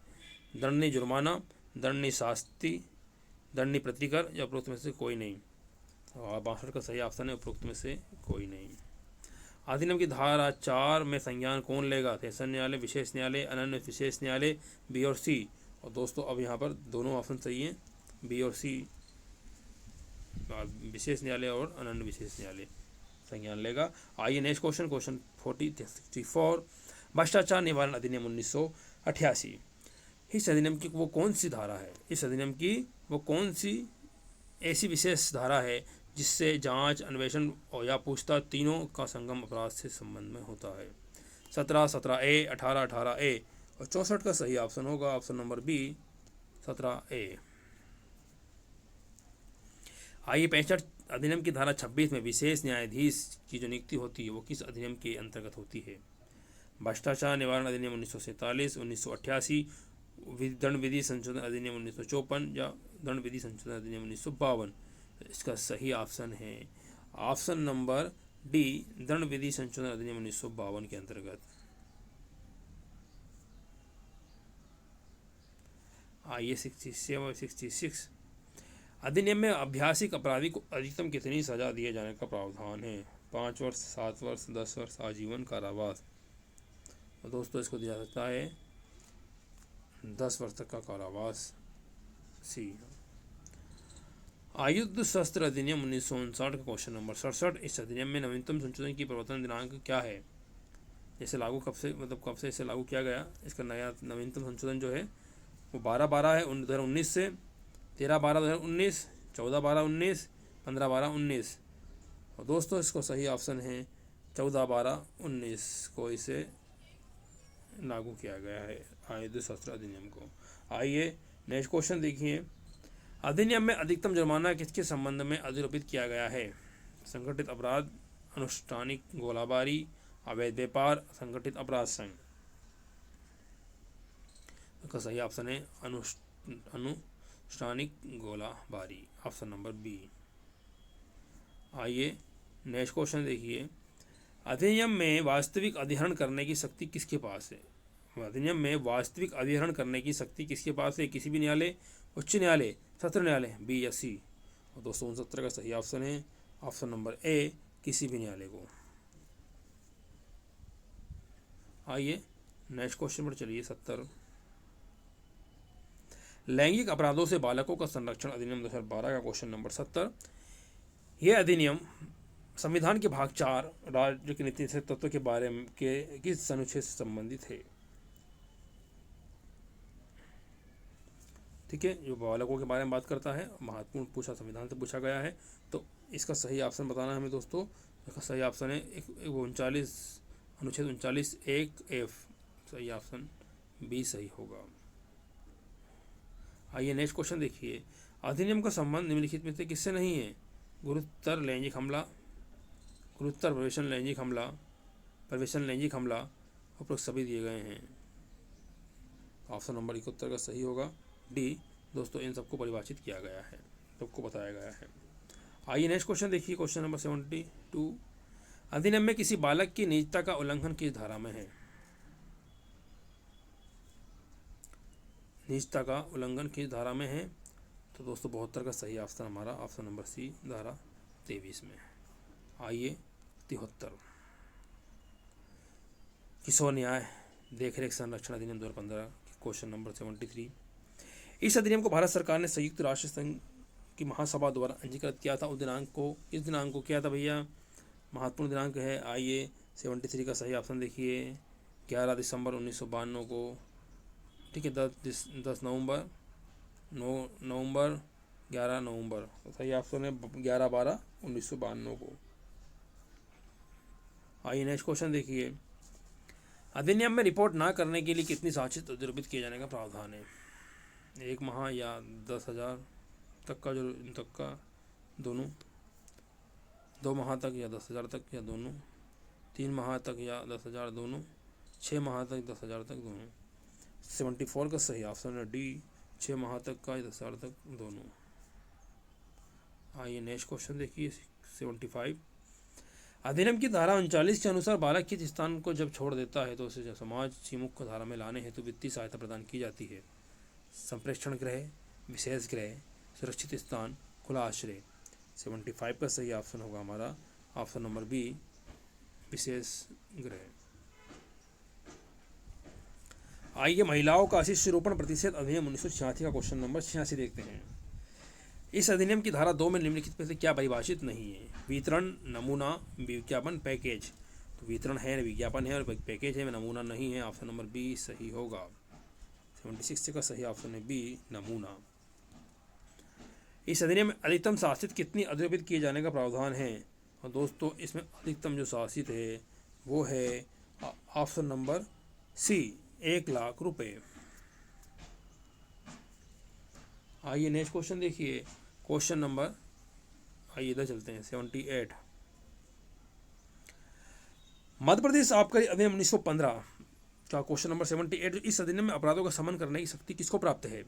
दंडनीय जुर्माना, दंडनीय शास्ति, दंडनीय प्रतिकर, या उपरोक्त में से कोई नहीं। 62 का सही ऑप्शन है उपरोक्त में से कोई नहीं। अधिनियम की धारा 4 में संज्ञान कौन लेगा। सेशन न्यायालय, विशेष न्यायालय, अनन्य विशेष न्यायालय, बी और सी। और दोस्तों अब यहाँ पर दोनों ऑप्शन सही हैं, बी और सी, विशेष न्यायालय और अनन्य विशेष न्यायालय संज्ञान लेगा। आइए नेक्स्ट क्वेश्चन, क्वेश्चन 64। भ्रष्टाचार निवारण अधिनियम 1988। इस अधिनियम की वो कौन सी धारा है, इस अधिनियम की वो कौन सी ऐसी विशेष धारा है जिससे जांच, अन्वेषण और या पूछताछ तीनों का संगम अपराध से संबंध में होता है। 17(17)A, 18(18)A और 64 का सही ऑप्शन होगा ऑप्शन नंबर बी 17A। आइए 65 अधिनियम की धारा 26 में विशेष न्यायाधीश की जो नियुक्ति होती है वो किस अधिनियम के अंतर्गत होती है। भ्रष्टाचार निवारण अधिनियम 1947, 1988, दंड विधि संशोधन अधिनियम 1954 या दंड विधि संशोधन अधिनियम 1952। इसका सही ऑप्शन है ऑप्शन नंबर डी, दंड विधि संशोधन अधिनियम 1952 के अंतर्गत। आइए 66 अधिनियम में अभ्यासिक अपराधी को अधिकतम कितनी सजा दिए जाने का प्रावधान है। 5 वर्ष, 7 वर्ष, 10 वर्ष, आजीवन कारावास। तो दोस्तों इसको दिया जाता है 10 वर्ष तक का कारावास। सी। आयुध शस्त्र अधिनियम 1959 का क्वेश्चन नंबर 67। इस अधिनियम में नवीनतम संशोधन की प्रवर्तन दिनांक क्या है। जैसे लागू कब से इसे लागू किया गया। इसका नया नवीनतम संशोधन जो है वो 12/12 है 2019 से, 13/12/2019, 14/12/19, 15/12/19। और दोस्तों इसको सही ऑप्शन है 14/12/19 को इसे लागू किया गया है आयुध शस्त्र अधिनियम को। आइए नेक्स्ट क्वेश्चन देखिए। अधिनियम में अधिकतम जुर्माना किसके संबंध में अधिरोपित किया गया है। संगठित अपराध, अनुष्ठानिक गोलाबारी, अवैध व्यापार, संगठित अपराध संघ। इसका सही ऑप्शन है अनुष्ठानिक गोलाबारी ऑप्शन नंबर बी। आइए नेक्स्ट क्वेश्चन देखिए। अधिनियम में वास्तविक अधिहरण करने की शक्ति किसके पास है। अधिनियम में वास्तविक अधिहरण करने की शक्ति किसके पास है। किसी भी न्यायालय, उच्च न्यायालय, सत्र न्यायालय, बी या सी। और 269 का सही ऑप्शन है ऑप्शन नंबर ए, किसी भी न्यायालय को। आइए नेक्स्ट क्वेश्चन पर चलिए। 70 लैंगिक अपराधों से बालकों का संरक्षण अधिनियम 2012 का क्वेश्चन नंबर 70। यह अधिनियम संविधान के भाग 4 राज्य के नीति से तत्व के बारे में के किस अनुच्छेद से संबंधित है। ठीक है, जो बालकों के बारे में बात करता है, महत्वपूर्ण पूछा, संविधान से पूछा गया है। तो इसका सही ऑप्शन बताना है हमें दोस्तों। इसका सही ऑप्शन है 39 अनुच्छेद 39(1)(f। सही ऑप्शन बी सही होगा। आइए नेक्स्ट क्वेश्चन देखिए। अधिनियम का संबंध निम्नलिखित में से किससे नहीं है। गुरुतर लैंगिक हमला, गुरुतर प्रवेशन लैंगिक हमला, प्रवेशन लैंगिक हमला, उपरोक्त सभी दिए गए हैं। ऑप्शन नंबर 71 का सही होगा डी। दोस्तों इन सबको परिभाषित किया गया है, सबको बताया गया है। आइए नेक्स्ट क्वेश्चन देखिए। Question number 72। अधिनियम में किसी बालक की निजता का उल्लंघन किस धारा में है। निजता का उल्लंघन किस धारा में है। तो दोस्तों 72 का सही ऑप्शन हमारा ऑप्शन नंबर सी, धारा 23 में। आइए 73 किशोर न्याय देखरेख संरक्षण अधिनियम 2015 क्वेश्चन नंबर 73। इस अधिनियम को भारत सरकार ने संयुक्त राष्ट्र संघ की महासभा द्वारा अंगीकृत किया था। उस दिनांक को, इस दिनांक को किया था भैया, महत्वपूर्ण दिनांक है। आइए 73 का सही ऑप्शन देखिए 11 दिसंबर 1992 को। ठीक है, 10 नवंबर 11 नवंबर। तो सही ऑप्शन है 11/12/1992 को। आइए नेक्स्ट क्वेश्चन देखिए। अधिनियम में रिपोर्ट ना करने के लिए कितनी साक्ष्य अधिरोपित किए जाने का प्रावधान है। 1 माह या 10,000 तक का, जो तक का दोनों, 2 माह तक या 10,000 तक या दोनों, 3 माह तक या 10,000 दोनों, 6 माह तक 10,000 तक दोनों। 74 का सही ऑप्शन है डी, 6 माह तक का 10,000 तक दोनों। आइए नेक्स्ट क्वेश्चन देखिए 75। अधिनियम की धारा 39 के अनुसार बालक किस स्थान को जब छोड़ देता है तो उसे समाज विमुख धारा में लाने हेतु वित्तीय सहायता प्रदान की जाती है। संप्रेषण गृह, विशेष गृह, सुरक्षित स्थान, खुला आश्रय। 75 का सही ऑप्शन होगा हमारा ऑप्शन नंबर बी, विशेष गृह। आइए महिलाओं का शिशुरोपण प्रतिशत अधिनियम 1986 का क्वेश्चन नंबर 86 देखते हैं। इस अधिनियम की धारा 2 में निम्नलिखित में से क्या परिभाषित नहीं है। वितरण, नमूना, विज्ञापन, पैकेज। तो वितरण है, विज्ञापन है और पैकेज है, नमूना नहीं है। ऑप्शन नंबर बी सही होगा। 76 का सही ऑप्शन है बी, नमूना। इस अधिनियम में अधिकतम शासित कितनी अधिरोपित किए जाने का प्रावधान है? और दोस्तों इसमें अधिकतम जो शासित है वो है ऑप्शन नंबर सी, 1,00,000 रुपये। आइए नेक्स्ट क्वेश्चन देखिए, क्वेश्चन नंबर, आइए इधर चलते हैं, 78। मध्य प्रदेश आबकारी अधिनियम 1915 का क्वेश्चन नंबर 78, इस अधिनियम में अपराधों का समन करने की शक्ति किसको प्राप्त है?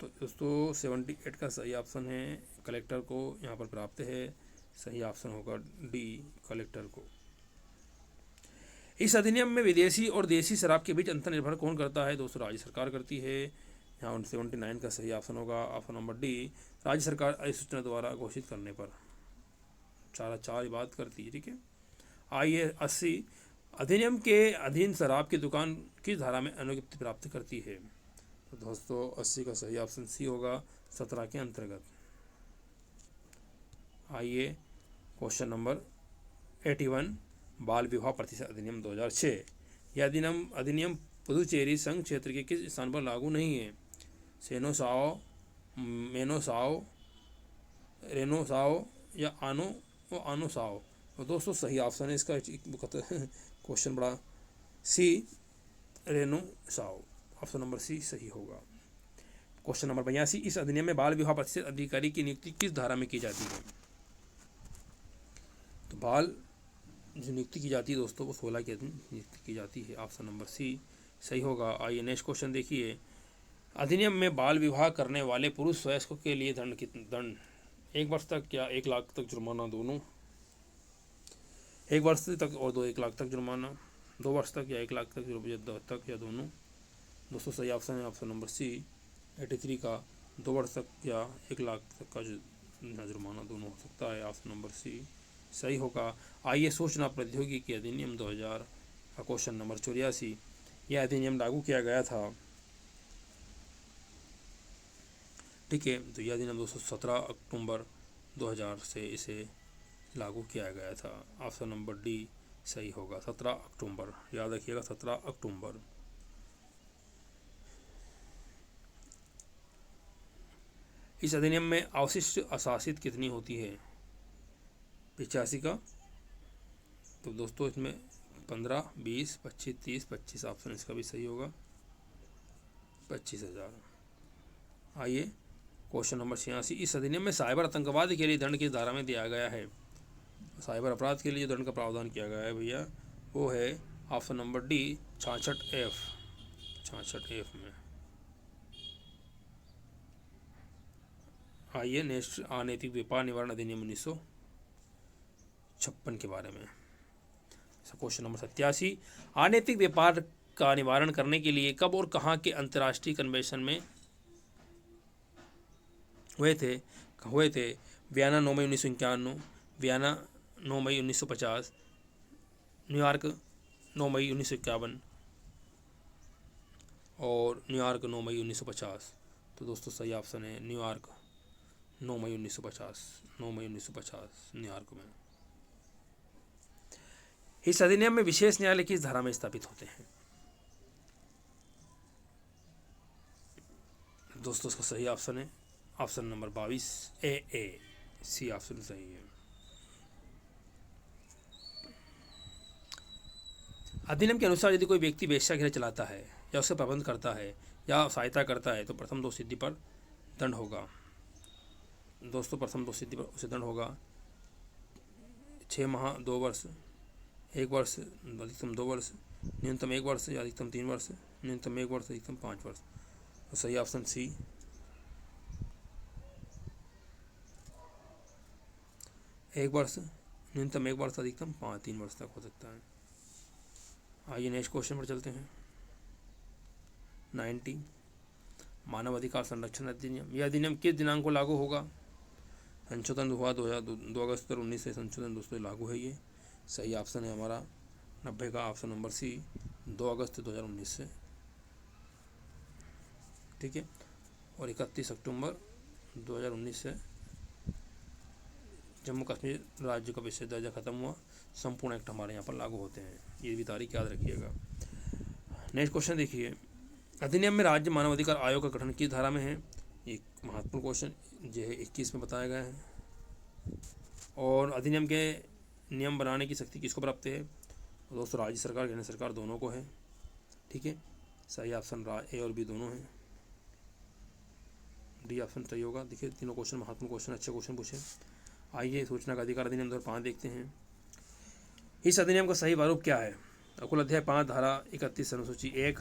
तो दोस्तों 78 का सही ऑप्शन है कलेक्टर को यहाँ पर प्राप्त है। सही ऑप्शन होगा डी, कलेक्टर को। इस अधिनियम में विदेशी और देसी शराब के बीच अंतर निर्भर कौन करता है? दोस्तों राज्य सरकार करती है। यहाँ 79 का सही ऑप्शन होगा ऑप्शन नंबर डी, राज्य सरकार अधिसूचना द्वारा घोषित करने पर चार बात करती है। ठीक है। आइए 80, अधिनियम के अधीन शराब की दुकान किस धारा में अनुज्ञप्ति प्राप्त करती है? तो दोस्तों 80 का सही ऑप्शन सी होगा, 17 के अंतर्गत। आइए क्वेश्चन नंबर 81, बाल विवाह प्रतिशत अधिनियम 2006। यह अधिनियम पुदुचेरी संघ क्षेत्र के किस स्थान पर लागू नहीं है? सेनोसाओ, मेनोसाओ, रेनोसाओ या आनोसाओ? तो दोस्तों सही ऑप्शन है इसका क्वेश्चन बड़ा सी, रेनोसाओ, ऑप्शन नंबर सी सही होगा। क्वेश्चन नंबर 82, इस अधिनियम में बाल विवाह प्रतिशत अधिकारी की नियुक्ति किस धारा में की जाती है? तो बाल जो नियुक्ति की जाती है दोस्तों वो 16 के अधीन नियुक्ति की जाती है, ऑप्शन नंबर सी सही होगा। आइए नेक्स्ट क्वेश्चन देखिए, अधिनियम में बाल विवाह करने वाले पुरुष वयस्कों के लिए दंड 1 वर्ष तक या 1,00,000 तक जुर्माना, दोनों? 1 वर्ष तक और 1,00,000 तक जुर्माना, 2 वर्ष तक या 1,00,000 तक या दोनों? दोस्तों सही ऑप्शन है ऑप्शन नंबर सी, 83 का 2 वर्ष तक या 1,00,000 तक का जुर्माना, दोनों हो सकता है, ऑप्शन नंबर सी सही होगा। आइए सूचना प्रौद्योगिकी अधिनियम 2000 का क्वेश्चन नंबर 84, यह अधिनियम लागू किया गया था। ठीक है, तो यह अधिनियम दोस्तों 17 अक्टूबर 2000 से इसे लागू किया गया था, ऑप्शन नंबर डी सही होगा, 17 अक्टूबर, याद रखिएगा 17 अक्टूबर। इस अधिनियम में अवशिष्ट अशासित कितनी होती है? 85 का। तो दोस्तों इसमें 15, 20, 25, 30, 25 ऑप्शन इसका भी सही होगा, 25,000। आइए क्वेश्चन नंबर 86, इस अधिनियम में साइबर आतंकवाद के लिए दंड किस धारा में दिया गया है? साइबर अपराध के लिए दंड का प्रावधान किया गया है भैया, वो है option number D, 66F, 66F में। आइए नेक्स्ट, अनैतिक व्यापार निवारण अधिनियम 1956 के बारे में। क्वेश्चन नंबर 87, अनैतिक व्यापार का निवारण करने के लिए कब और कहाँ के अंतर्राष्ट्रीय कन्वेंशन में हुए थे? वियना 9 मई 1951, वियना 9 मई 1950, न्यूयॉर्क 9 मई 1951 और न्यूयॉर्क 9 मई 1950। तो दोस्तों सही ऑप्शन है न्यूयॉर्क, 9 मई 1950, 9 मई 1950 न्यूयॉर्क में। इस अधिनियम में विशेष न्यायालय किस धारा में स्थापित होते हैं? दोस्तों इसका सही ऑप्शन है option number 22A, C option सही है। अधिनियम के अनुसार यदि कोई व्यक्ति वेश्यागृह चलाता है या उसका प्रबंध करता है या सहायता करता है तो प्रथम दोष सिद्धि पर दंड होगा। दोस्तों प्रथम दोष सिद्धि पर उसे दंड होगा 6 माह, 2 वर्ष, 1 वर्ष, अधिकतम 2 वर्ष, न्यूनतम 1 वर्ष या अधिकतम 3 वर्ष, न्यूनतम 1 वर्ष, अधिकतम 5 वर्ष। तो सही ऑप्शन सी, 1 वर्ष, न्यूनतम 1 वर्ष, अधिकतम 3 वर्ष तक हो सकता है। आइए नेक्स्ट क्वेश्चन पर चलते हैं। 90, मानव अधिकार संरक्षण अधिनियम, यह अधिनियम किस दिनांक को लागू होगा? संशोधन हुआ 2 अगस्त 2019 से संशोधन दोस्तों लागू है। ये सही ऑप्शन है हमारा 90 का ऑप्शन नंबर सी, 2 अगस्त 2019 से। ठीक है, और 31 अक्टूबर 2019 से जम्मू कश्मीर राज्य का विशेष दर्जा खत्म हुआ, संपूर्ण एक्ट हमारे यहाँ पर लागू होते हैं। ये भी तारीख याद रखिएगा। नेक्स्ट क्वेश्चन देखिए, अधिनियम में राज्य मानवाधिकार आयोग का गठन किस धारा में है? एक महत्वपूर्ण क्वेश्चन जो है 21 में बताया गया है। और अधिनियम के नियम बनाने की शक्ति किसको प्राप्त है? दोस्तों राज्य सरकार केंद्र सरकार दोनों को है। ठीक है, सही ऑप्शन ए और बी दोनों हैं। डी ऑप्शन सही होगा। देखिए तीनों क्वेश्चन महत्वपूर्ण क्वेश्चन, अच्छे क्वेश्चन पूछे। आइए सूचना का अधिकार अधिनियम 2005 देखते हैं। इस अधिनियम का सही प्रारूप क्या है? कुल अध्याय 5 धारा 31 अनुसूची 1,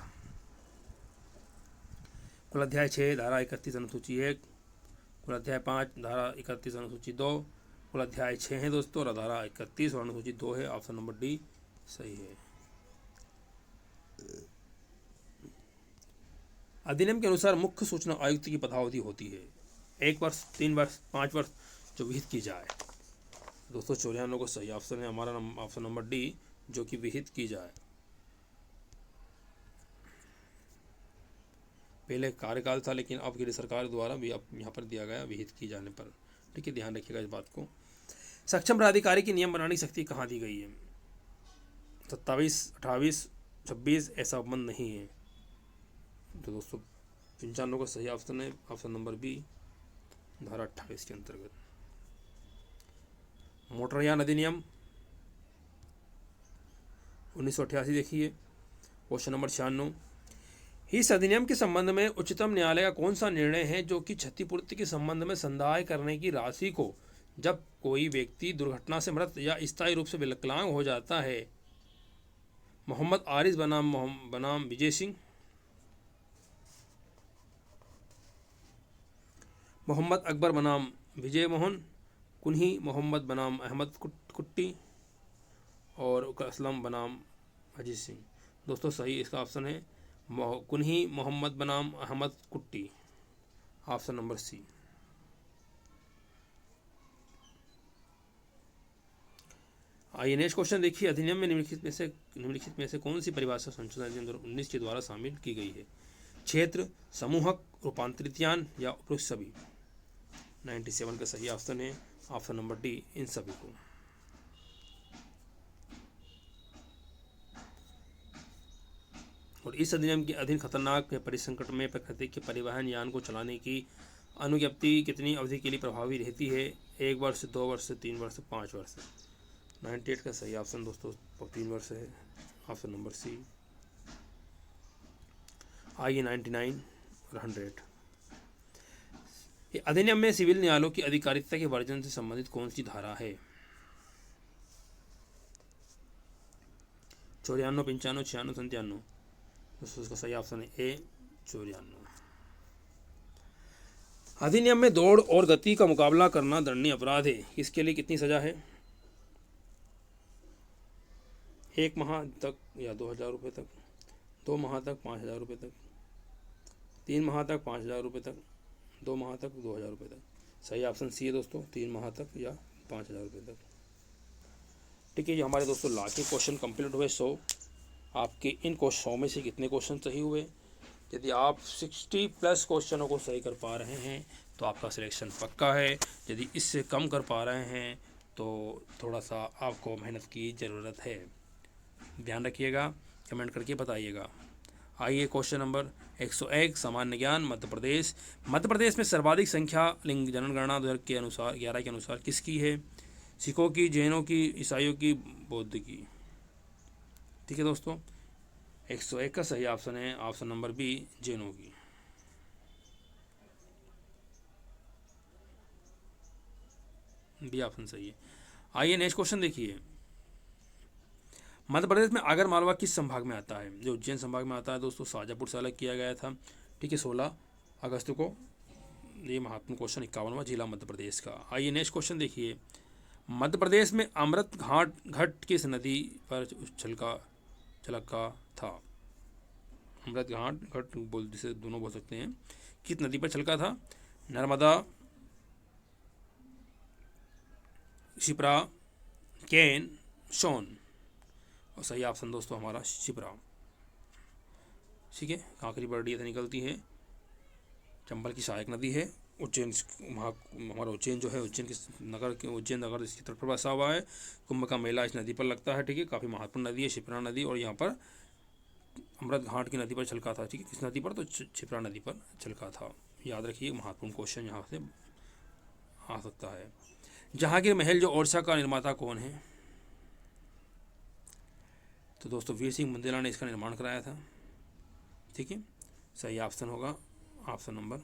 कुल अध्याय 6 धारा 31 अनुसूची 1, कुल अध्याय 5 धारा 31 अनुसूची 2, कुल अध्याय 6 है दोस्तों और धारा 31 और अनुसूची 2 है। ऑप्शन नंबर डी सही है। अधिनियम के अनुसार मुख्य सूचना आयुक्त की पदावधि होती है 1 वर्ष, 3 वर्ष, 5 वर्ष, जो विहित की जाए। दोस्तों 94 को सही ऑप्शन है हमारा ऑप्शन नंबर डी, जो कि विहित की जाए। पहले कार्यकाल था लेकिन अब केंद्र सरकार द्वारा भी अब यहाँ पर दिया गया विहित की जाने पर। ठीक है, ध्यान रखिएगा इस बात को। सक्षम प्राधिकारी की नियम बनाने की शक्ति कहाँ दी गई है? 27, 28, 26 ऐसा संबंध नहीं है। तो दोस्तों 95 का सही ऑप्शन है ऑप्शन नंबर बी, धारा 28 के अंतर्गत। मोटरयान अधिनियम 1988 देखिए, क्वेश्चन नंबर 96। इस अधिनियम के संबंध में उच्चतम न्यायालय का कौन सा निर्णय है जो कि क्षतिपूर्ति के संबंध में संदाय करने की राशि को जब कोई व्यक्ति दुर्घटना से मृत या स्थायी रूप से विकलांग हो जाता है? मोहम्मद आरिज बनाम विजय सिंह, मोहम्मद अकबर बनाम विजय मोहन, कुन्ही मोहम्मद बनाम अहमद कुट्टी और असलम बनाम अजीत सिंह। दोस्तों सही इसका ऑप्शन है कुन्ही मोहम्मद बनाम अहमद कुट्टी, ऑप्शन नंबर सी। आइए नेक्स्ट क्वेश्चन देखिए। अधिनियम में निम्नलिखित में से कौन सी परिभाषा संशोधन अधिनियम 2019 के द्वारा शामिल की गई है? क्षेत्र, समूहक, रूपांतरित यान या उपरोक्त सभी। 97 का सही ऑप्शन है ऑप्शन नंबर डी, इन सभी को। और इस अधिनियम के अधीन खतरनाक या परिसंकट में प्रकृति के परिवहन यान को चलाने की अनुज्ञप्ति कितनी अवधि के लिए प्रभावी रहती है? 1 वर्ष, 2 वर्ष, 3 वर्ष, 5 वर्ष। 98 का सही ऑप्शन दोस्तों 3 वर्ष है, ऑप्शन नंबर सी। आइए 99 और 100। अधिनियम में सिविल न्यायालयों की अधिकारिता के वर्जन से संबंधित कौन सी धारा है? 94, 95, 96, 97। दोस्तों इसका सही ऑप्शन है ए, 94। अधिनियम में दौड़ और गति का मुकाबला करना दंडनीय अपराध है। इसके लिए कितनी सजा है? 1 माह तक या 2000 रुपये तक, 2 माह तक 5000 रुपये तक, 3 माह तक 5000 रुपये तक, 2 माह तक 2000 रुपये तक। सही ऑप्शन सी है दोस्तों, 3 माह तक या 5000 रुपये तक। ठीक है, ये हमारे दोस्तों लास्ट के क्वेश्चन कंप्लीट हुए 100। आपके इन 100 में से कितने क्वेश्चन सही हुए? यदि आप 60+ क्वेश्चनों को सही कर पा रहे हैं तो आपका सिलेक्शन पक्का है। यदि इससे कम कर पा रहे हैं तो थोड़ा सा आपको मेहनत की ज़रूरत है। ध्यान रखिएगा, कमेंट करके बताइएगा। आइए क्वेश्चन नंबर 101, सामान्य ज्ञान। मध्य प्रदेश में सर्वाधिक संख्या लिंग जनगणना 2011 के अनुसार किसकी है? सिखों की, जैनों की, ईसाइयों की, बौद्ध की। ठीक है दोस्तों, 101 का सही ऑप्शन है ऑप्शन नंबर बी, जैनों की। बी ऑप्शन सही है। आइए नेक्स्ट क्वेश्चन देखिए। मध्य प्रदेश में आगर मालवा किस संभाग में आता है? जो उज्जैन संभाग में आता है दोस्तों। शाजापुर से अलग किया गया था। ठीक है, 16 अगस्त को। ये महत्वपूर्ण क्वेश्चन 51वां जिला मध्य प्रदेश का। आइए नेक्स्ट क्वेश्चन देखिए। मध्य प्रदेश में अमृत घाट किस नदी पर छलका था? अमृत घाट जिसे दोनों बोल सकते हैं, किस नदी पर छलका था? नर्मदा, शिप्रा, केन, सोन। और सही ऑप्शन दोस्तों हमारा शिप्रा। ठीक है, कांकरी बर्डिया से निकलती है, चंबल की सहायक नदी है। उज्जैन हमारा उज्जैन जो है, उज्जैन नगर इसकी तरफ बसा हुआ है। कुंभ का मेला इस नदी पर लगता है। ठीक है, काफ़ी महत्वपूर्ण नदी है शिप्रा नदी। और यहाँ पर अमृत घाट की नदी पर छलका था, ठीक है, किस नदी पर, तो क्षिप्रा नदी पर छलका था। याद रखिए, महत्वपूर्ण क्वेश्चन यहाँ से आ सकता है। जहांगीर महल जो ओडिशा का निर्माता कौन है, तो दोस्तों वीर सिंह बुंदेला ने इसका निर्माण कराया था, ठीक है। सही ऑप्शन होगा option number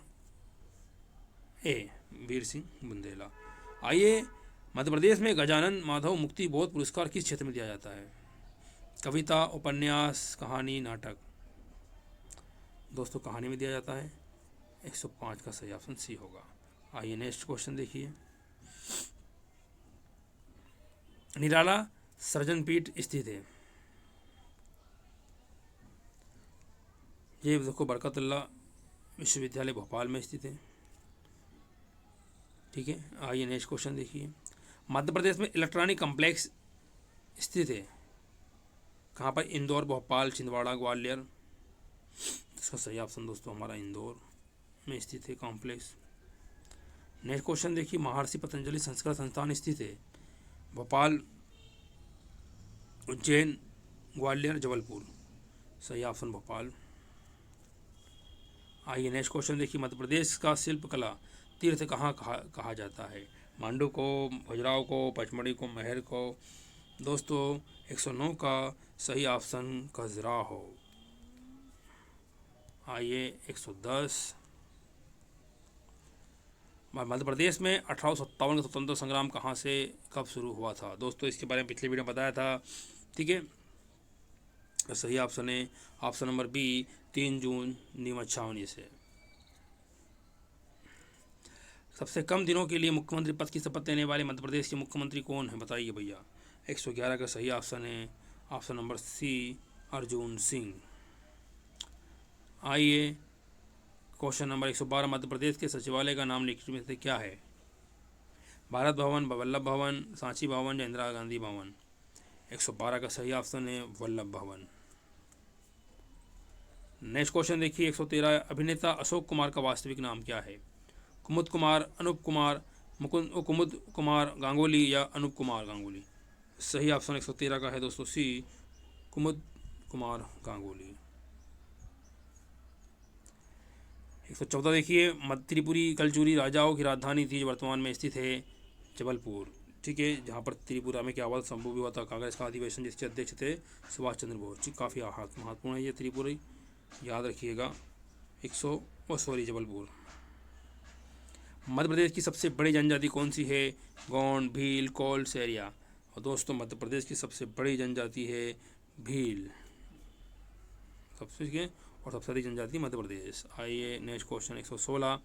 A, Veer Singh Bundela. आइए, मध्य प्रदेश में गजानन माधव मुक्ति बोध पुरस्कार किस क्षेत्र में दिया जाता है? कविता, उपन्यास, कहानी, नाटक। दोस्तों कहानी में दिया जाता है। 105 का सही ऑप्शन सी होगा। आइए नेक्स्ट क्वेश्चन देखिए। निराला सृजन पीठ स्थित है, ये देखो बरकतुल्लाह विश्वविद्यालय भोपाल में स्थित है, ठीक है। आइए नेक्स्ट क्वेश्चन देखिए। मध्य प्रदेश में इलेक्ट्रॉनिक कॉम्प्लेक्स स्थित है कहाँ पर? इंदौर, भोपाल, छिंदवाड़ा, ग्वालियर। इसका सही ऑप्शन दोस्तों हमारा इंदौर में स्थित है कॉम्प्लेक्स। नेक्स्ट क्वेश्चन देखिए। महर्षि पतंजलि संस्कृत संस्थान स्थित है भोपाल, उज्जैन, ग्वालियर, जबलपुर। सही ऑप्शन भोपाल। आइए नेक्स्ट क्वेश्चन देखिए। मध्य प्रदेश का शिल्पकला तीर्थ कहाँ कहा जाता है? मांडू को, खजुराहो को, पचमढ़ी को, महर को। दोस्तों 109 का सही ऑप्शन खजुराहो। आइए 110। मध्य प्रदेश में 1857 का स्वतंत्रता संग्राम कहाँ से कब शुरू हुआ था? दोस्तों इसके बारे में पिछले वीडियो में बताया था, ठीक है। सही ऑप्शन है ऑप्शन नंबर बी, 3 जून 1956 से। सबसे कम दिनों के लिए मुख्यमंत्री पद की शपथ लेने वाले मध्य प्रदेश के मुख्यमंत्री कौन है, बताइए भैया। 111 का सही ऑप्शन है option number C, Arjun Singh. आइए क्वेश्चन नंबर 112। मध्य प्रदेश के सचिवालय का नाम निम्नलिखित में से क्या है? भारत भवन, वल्लभ भवन, सांची भवन या इंदिरा गांधी भवन। 112 का सही ऑप्शन है वल्लभ भवन। नेक्स्ट क्वेश्चन देखिए 113। अभिनेता अशोक कुमार का वास्तविक नाम क्या है? कुमुद कुमार, अनूप कुमार, कुमुद कुमार गांगुली या अनूप कुमार गांगुली। सही ऑप्शन 113 का है दोस्तों सी, कुमुद कुमार गांगुली। 114 देखिए। मध्य त्रिपुरी कलचुरी राजाओं की राजधानी थी जो वर्तमान में स्थित है जबलपुर, ठीक है, जहाँ पर त्रिपुरा में क्या हुआ, संभव भी हुआ था कांग्रेस का अधिवेशन जिसके अध्यक्ष थे सुभाष चंद्र बोस। काफ़ी महत्वपूर्ण है ये त्रिपुरी, याद रखिएगा। जबलपुर। मध्य प्रदेश की सबसे बड़ी जनजाति कौन सी है? गोंड, भील, कोल, सेरिया। और दोस्तों मध्य प्रदेश की सबसे बड़ी जनजाति है भील, सबसे और सबसे अधिक जनजाति मध्य प्रदेश। आइए नेक्स्ट क्वेश्चन 116।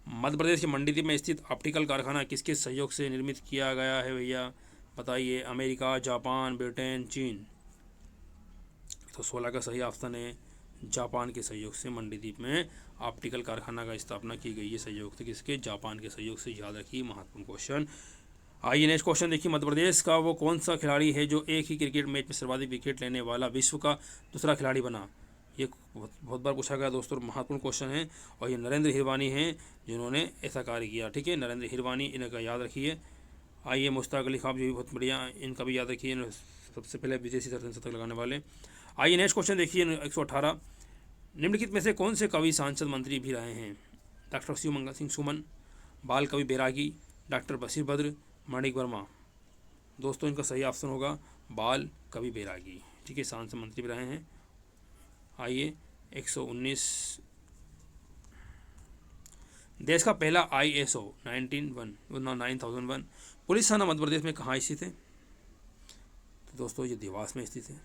मध्य प्रदेश के मंडीदीप में स्थित ऑप्टिकल कारखाना किसके सहयोग से निर्मित किया गया है भैया, बताइए। अमेरिका, जापान, ब्रिटेन, चीन। तो 16 का सही ऑप्शन है जापान के सहयोग से मंडीदीप में ऑप्टिकल कारखाना का स्थापना की गई है। सहयोग से किसके? जापान के सहयोग से। याद रखिए महत्वपूर्ण क्वेश्चन। आइए नेक्स्ट क्वेश्चन देखिए। मध्य प्रदेश का वो कौन सा खिलाड़ी है जो एक ही क्रिकेट मैच में सर्वाधिक विकेट लेने वाला विश्व का दूसरा खिलाड़ी बना? ये बहुत बार पूछा गया दोस्तों, महत्वपूर्ण क्वेश्चन है। और ये नरेंद्र हिरवानी हैं जिन्होंने ऐसा कार्य किया, ठीक है, नरेंद्र हिरवानी, इनका याद रखिए। आइए मुश्ताक अली खान जो भी बहुत बढ़िया, इनका भी याद रखिए, सबसे पहले विदेशी शतक लगाने वाले। आइए नेक्स्ट क्वेश्चन देखिए 118। निम्नलिखित में से कौन से कवि सांसद मंत्री भी रहे हैं? डॉक्टर शिवमंगल सिंह सुमन, बाल कवि बैरागी, डॉक्टर बशीर बद्र, माणिक वर्मा। दोस्तों इनका सही ऑप्शन होगा बाल कवि बैरागी, ठीक है, सांसद मंत्री भी रहे हैं। आइए 119। देश का पहला ISO 9001 पुलिस थाना मध्य प्रदेश में कहाँ स्थित है? तो दोस्तों ये देवास में स्थित है।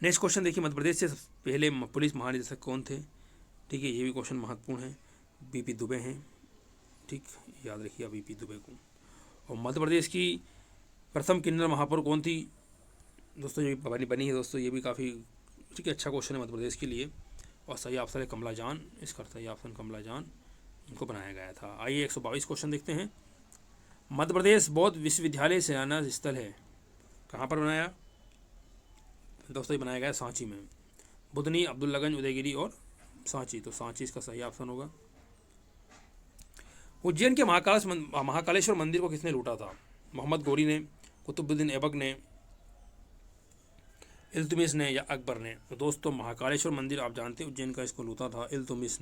नेक्स्ट क्वेश्चन देखिए। मध्य प्रदेश से पहले पुलिस महानिदेशक कौन थे? ठीक है, ये भी क्वेश्चन महत्वपूर्ण है। BP दुबे हैं, ठीक, याद रखिए BP दुबे को। और मध्य प्रदेश की प्रथम किन्नर महापौर कौन थी? दोस्तों ये बनी है दोस्तों, ये भी काफ़ी ठीक है, अच्छा क्वेश्चन है मध्य प्रदेश के लिए। और सही ऑप्शन है कमला जान, इसका सही ऑप्शन कमला जान, इनको बनाया गया था। आइए 122 क्वेश्चन देखते हैं। मध्य प्रदेश बौद्ध विश्वविद्यालय सेना स्थल है कहाँ पर बनाया? दोस्तों ये बनाया गया सांची में, बुधनी, अब्दुल्लागंज, उदयगिरी और सांची। तो सांची इसका सही ऑप्शन होगा। उज्जैन के महाकालेश्वर मंदिर को किसने लूटा था? मोहम्मद गोरी ने, कुतुबुद्दीन ऐबक ने, इल्तुमिश ने या अकबर ने? तो दोस्तों महाकालेश्वर मंदिर आप जानते हैं उज्जैन का, इसको लूटा था इल्तुमिश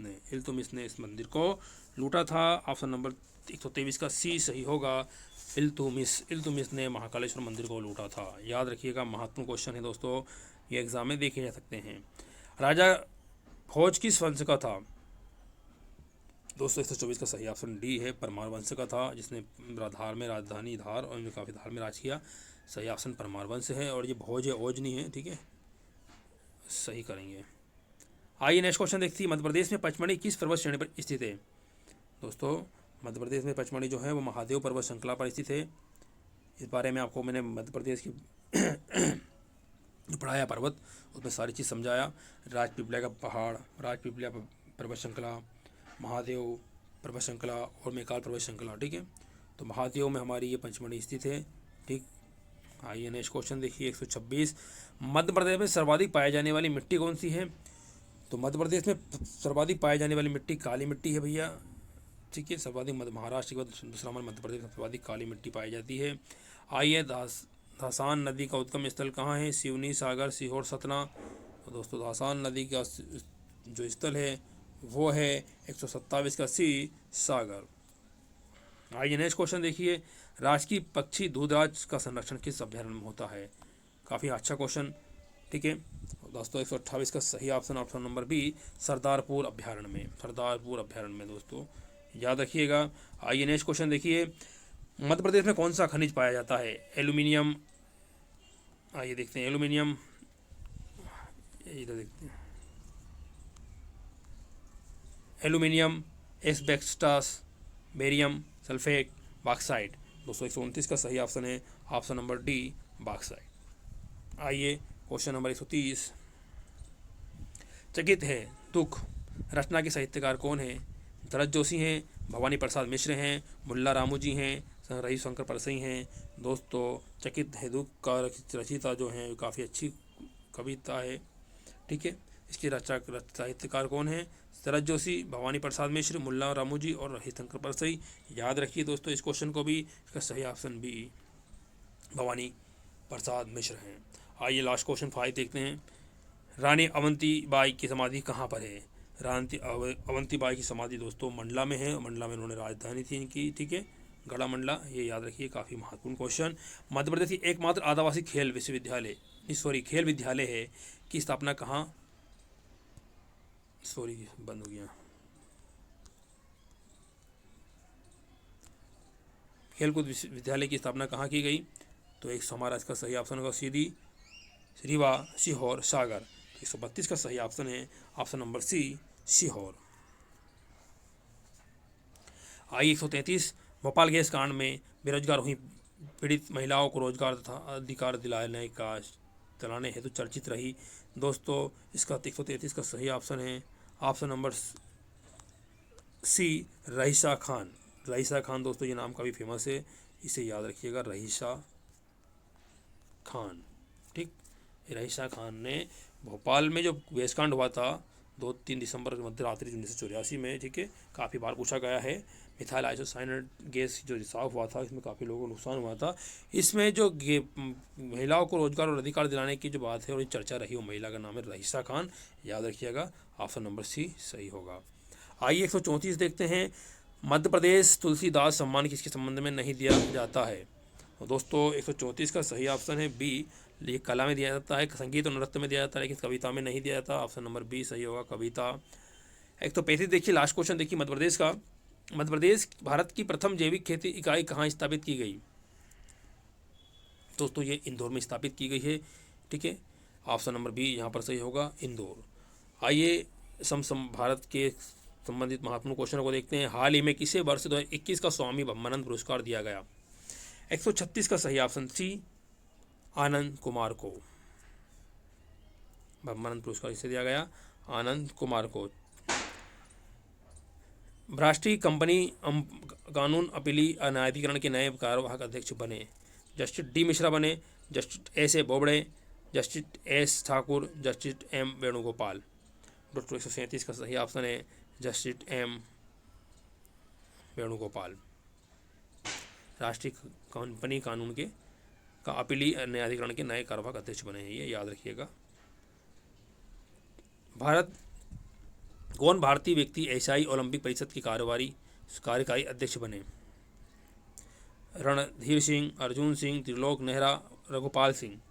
ने इस मंदिर को लूटा था। ऑप्शन नंबर 123 का सी सही होगा। इल्तुमिश ने महाकालेश्वर मंदिर को लूटा था। याद रखिएगा, महत्वपूर्ण क्वेश्चन है दोस्तों, ये एग्जाम में देखे जा सकते हैं। राजा भोज किस वंश का था? दोस्तों 124 का सही ऑप्शन डी है, परमार वंश का था, जिसने धार में राजधानी धार और काफ़ी धार में राज किया। सही ऑप्शन परमार वंश है, और ये भोज है, ओज नहीं है, ठीक है, सही करेंगे। आइए नेक्स्ट क्वेश्चन देखते हैं, मध्य प्रदेश में पचमढ़ी किस पर्वत श्रेणी पर स्थित है? दोस्तों मध्य प्रदेश में पचमढ़ी जो है वो महादेव पर्वत श्रृंखला पर स्थित है। इस बारे में आपको मैंने मध्य प्रदेश की पढ़ाया पर्वत, उसमें सारी चीज़ समझाया। राजपीपला का पहाड़, राजपीपला पर्वत श्रृंखला, महादेव पर्वत श्रृंखला और मेकाल पर्वत श्रृंखला, ठीक है। तो महादेव में हमारी ये पचमढ़ी स्थित है, ठीक। आइए नेक्स्ट क्वेश्चन देखिए 126, मध्य प्रदेश में सर्वाधिक पाई जाने वाली मिट्टी कौन सी है? तो मध्य प्रदेश में सर्वाधिक पाई जाने वाली मिट्टी काली मिट्टी है भैया, ठीक है। सर्वाधिक महाराष्ट्र के बाद दूसरा नंबर मध्य प्रदेश में सर्वाधिक काली मिट्टी पाई जाती है। आइए धासान नदी का उद्गम स्थल कहाँ है? सिवनी, सागर, सीहोर, सतना? तो दोस्तों धासान नदी का जो स्थल है वो है 127 का सी, सागर। आइए नेक्स्ट क्वेश्चन देखिए, राजकीय पक्षी दूधराज का संरक्षण किस अभ्यारण्य में होता है? काफ़ी अच्छा क्वेश्चन, ठीक है। दोस्तों 128 का सही option option number B, Sardarpur अभ्यारण्य में, सरदारपुर अभ्यारण्य में दोस्तों, याद रखिएगा। आइए नेक्स्ट क्वेश्चन देखिए, मध्य प्रदेश में कौन सा खनिज पाया जाता है? एल्यूमिनियम, आइए देखते हैं एल्यूमिनियम, इधर देखते हैं, aluminium, asbestos, barium, sulphate, bauxite? 229 का सही ऑप्शन है ऑप्शन नंबर डी, बॉक्साइट। आइए क्वेश्चन नंबर 130, चकित है दुख रचना के साहित्यकार कौन है? भरत जोशी हैं, भवानी प्रसाद मिश्र हैं, मुल्ला रामू जी हैं, रही शंकर परसई हैं? दोस्तों चकित है दुख का रचयिता जो हैं काफ़ी अच्छी कविता है, ठीक है। इसके साहित्यकार कौन है? शरद जोशी, भवानी प्रसाद मिश्र, मुल्ला रामू जी और रविशंकर परसई। याद रखिए दोस्तों इस क्वेश्चन को भी, इसका सही ऑप्शन बी, भवानी प्रसाद मिश्र हैं। आइए लास्ट क्वेश्चन 5 देखते हैं, रानी अवंती बाई की समाधि कहाँ पर है? रानी अवंती बाई की समाधि दोस्तों मंडला में है, मंडला में उन्होंने राजधानी थी इनकी, ठीक है, गढ़ा मंडला, ये याद रखिए, काफ़ी महत्वपूर्ण क्वेश्चन। मध्य प्रदेश की एकमात्र आदिवासी खेल विश्वविद्यालय, खेल विद्यालय है की स्थापना कहाँ, बंद हो गया, खेलकूद विश्वविद्यालय की स्थापना कहाँ की गई? तो एक हमारा इसका सही ऑप्शन होगा सीधी, रीवा, सीहोर, सागर। 132 का सही ऑप्शन है ऑप्शन नंबर सी, सीहोर। आई 133, भोपाल गैस कांड में बेरोजगार हुई पीड़ित महिलाओं को रोजगार तथा अधिकार दिलाने का चलाने हेतु चर्चित रही। दोस्तों इसका 133 का सही ऑप्शन है option number C, Rahisa Khan. Rahisa Khan दोस्तों ये नाम काफ़ी फेमस है, इसे याद रखिएगा, रहीसा खान, ठीक। रहीसा खान ने भोपाल में जो गैसकांड हुआ था 2-3 दिसंबर मध्य रात्रि 1984 में, ठीक है, काफ़ी बार पूछा गया है। मिथाइल आइसोसाइनेट गैस जो रिसाव हुआ था इसमें काफ़ी लोगों को नुकसान हुआ था। इसमें जो महिलाओं को रोजगार और अधिकार दिलाने की जो बात है और चर्चा रही, वो महिला का नाम है रहीसा खान, याद रखिएगा, ऑप्शन नंबर सी सही होगा। आइए 134 देखते हैं, मध्य प्रदेश तुलसीदास सम्मान किसके संबंध में नहीं दिया जाता है? तो दोस्तों 134 का सही ऑप्शन है बी, ये कला में दिया जाता है, संगीत और नृत्य में दिया जाता है, लेकिन कविता में नहीं दिया जाता, ऑप्शन नंबर बी सही होगा, कविता। 135 देखिए, लास्ट क्वेश्चन देखिए मध्य प्रदेश का, मध्य प्रदेश भारत की प्रथम जैविक खेती इकाई कहाँ स्थापित की गई? दोस्तों ये इंदौर में स्थापित की गई है, ठीक है, ऑप्शन नंबर बी यहाँ पर सही होगा, इंदौर। आइए भारत के संबंधित महत्वपूर्ण क्वेश्चनों को देखते हैं, हाल ही में किसे वर्ष 2021 का स्वामी ब्रह्मानंद पुरस्कार दिया गया? 136 का सही ऑप्शन सी, आनंद कुमार को ब्रह्मानंद पुरस्कार इसे दिया गया, आनंद कुमार को। राष्ट्रीय कंपनी कानून अपीली न्यायाधिकरण के नए कार्यवाहक अध्यक्ष बने? जस्टिस डी मिश्रा बने, justice S A Bobde, justice S Thakur, justice M Venugopal? दोस्तों 137 का सही ऑप्शन है जस्टिस एम वेणुगोपाल। राष्ट्रीय कंपनी कानून के का अपीलीय न्यायाधिकरण के नए कार्यवाहक अध्यक्ष बने हैं, ये याद रखिएगा। कौन भारतीय व्यक्ति एशियाई ओलंपिक परिषद के कार्यकारी अध्यक्ष बने? रणधीर सिंह, अर्जुन सिंह, त्रिलोक नेहरा, रघुपाल सिंह।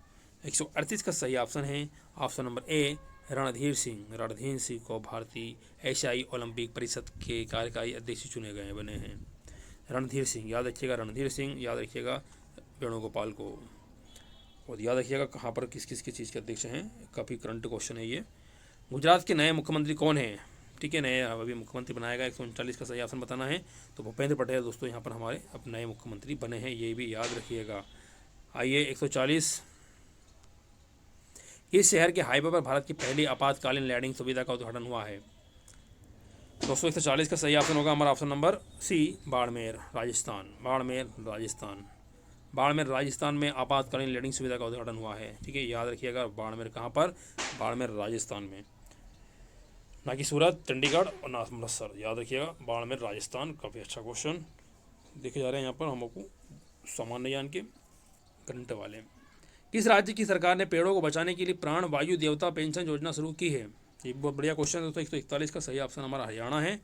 138 का सही ऑप्शन है option number A, Randhir Singh. Randhir Singh को भारतीय एशियाई ओलंपिक परिषद के कार्यकारी अध्यक्ष चुने गए बने हैं। रणधीर सिंह याद रखिएगा, रणधीर सिंह याद रखिएगा। वेणुगोपाल को और याद रखिएगा कहाँ पर किस किस चीज़ के अध्यक्ष हैं, काफ़ी करंट क्वेश्चन है ये। गुजरात के नए मुख्यमंत्री कौन हैं? ठीक है, नए अभी मुख्यमंत्री बनाया गया। 139 का सही ऑप्शन बताना है। तो भूपेंद्र पटेल दोस्तों यहाँ पर हमारे अब नए मुख्यमंत्री बने हैं, ये भी याद रखिएगा। आइए 140, इस शहर के हाईवे पर भारत की पहली आपातकालीन लैंडिंग सुविधा का उद्घाटन हुआ है? दोस्तों 140 का सही ऑप्शन होगा हमारा option number C, Barmer Rajasthan. Barmer Rajasthan, Barmer Rajasthan में आपातकालीन लैंडिंग सुविधा का उद्घाटन हुआ है। ठीक है, याद रखिएगा। बाड़मेर कहाँ पर? बाड़मेर राजस्थान में, ना कि सूरत, चंडीगढ़ और ना अमृतसर। याद रखिएगा, बाड़मेर राजस्थान। काफ़ी अच्छा क्वेश्चन देखे जा रहे हैं यहाँ पर हमको सामान्य ज्ञान के करंट वाले। किस राज्य की सरकार ने पेड़ों को बचाने के लिए प्राण वायु देवता पेंशन योजना शुरू की है? ये बहुत बढ़िया क्वेश्चन है दोस्तों। 141 का सही ऑप्शन हमारा हरियाणा है।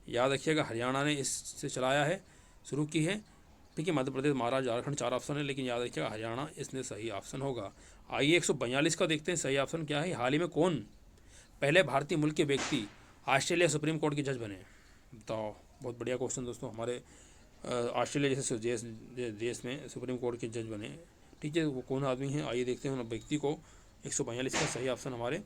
याद रखिएगा, हरियाणा ने इससे चलाया है, शुरू की है। ठीक है, मध्य प्रदेश, महाराष्ट्र, झारखंड 4 ऑप्शन है, लेकिन याद रखिएगा हरियाणा इसमें सही ऑप्शन होगा। आइए 142 का देखते हैं सही ऑप्शन क्या है। हाल ही में कौन पहले भारतीय मूल के व्यक्ति ऑस्ट्रेलिया सुप्रीम कोर्ट के जज बने? बताओ, बहुत बढ़िया क्वेश्चन दोस्तों। हमारे ऑस्ट्रेलिया जैसे देश में सुप्रीम कोर्ट के जज बने। ठीक है, वो कौन आदमी है? आइए देखते हैं व्यक्ति को। 142 का सही ऑप्शन हमारे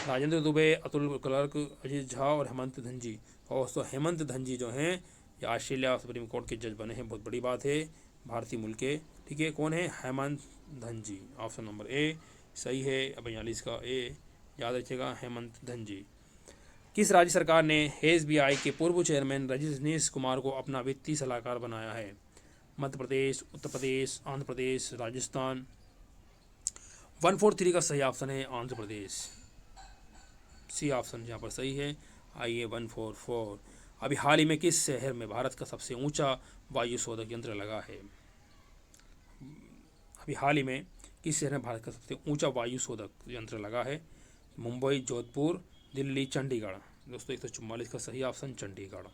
राजेंद्र दुबे, अतुल क्लर्क, अजीत झा और हेमंत धनजी। और दोस्तों हेमंत धनजी जो हैं ये ऑस्ट्रेलिया सुप्रीम कोर्ट के जज बने हैं, बहुत बड़ी बात है, भारतीय मूल के। ठीक है, कौन है? Hemant Dhanji. Option number A सही है, 42 का ए। याद रखिएगा, हेमंत धनजी। किस राज्य सरकार ने एसबीआई के पूर्व चेयरमैन रजनीश कुमार को अपना वित्तीय सलाहकार बनाया है? मध्य प्रदेश, उत्तर प्रदेश, आंध्र प्रदेश, राजस्थान। 143 का सही ऑप्शन है आंध्र प्रदेश। सी ऑप्शन यहाँ पर सही है। आइए 144, अभी हाल ही में किस शहर में भारत का सबसे ऊंचा वायु शोधक यंत्र लगा है? अभी हाल ही में किस शहर में भारत का सबसे ऊंचा वायु शोधक यंत्र लगा है? मुंबई, जोधपुर, दिल्ली, चंडीगढ़। दोस्तों 144 का सही ऑप्शन चंडीगढ़।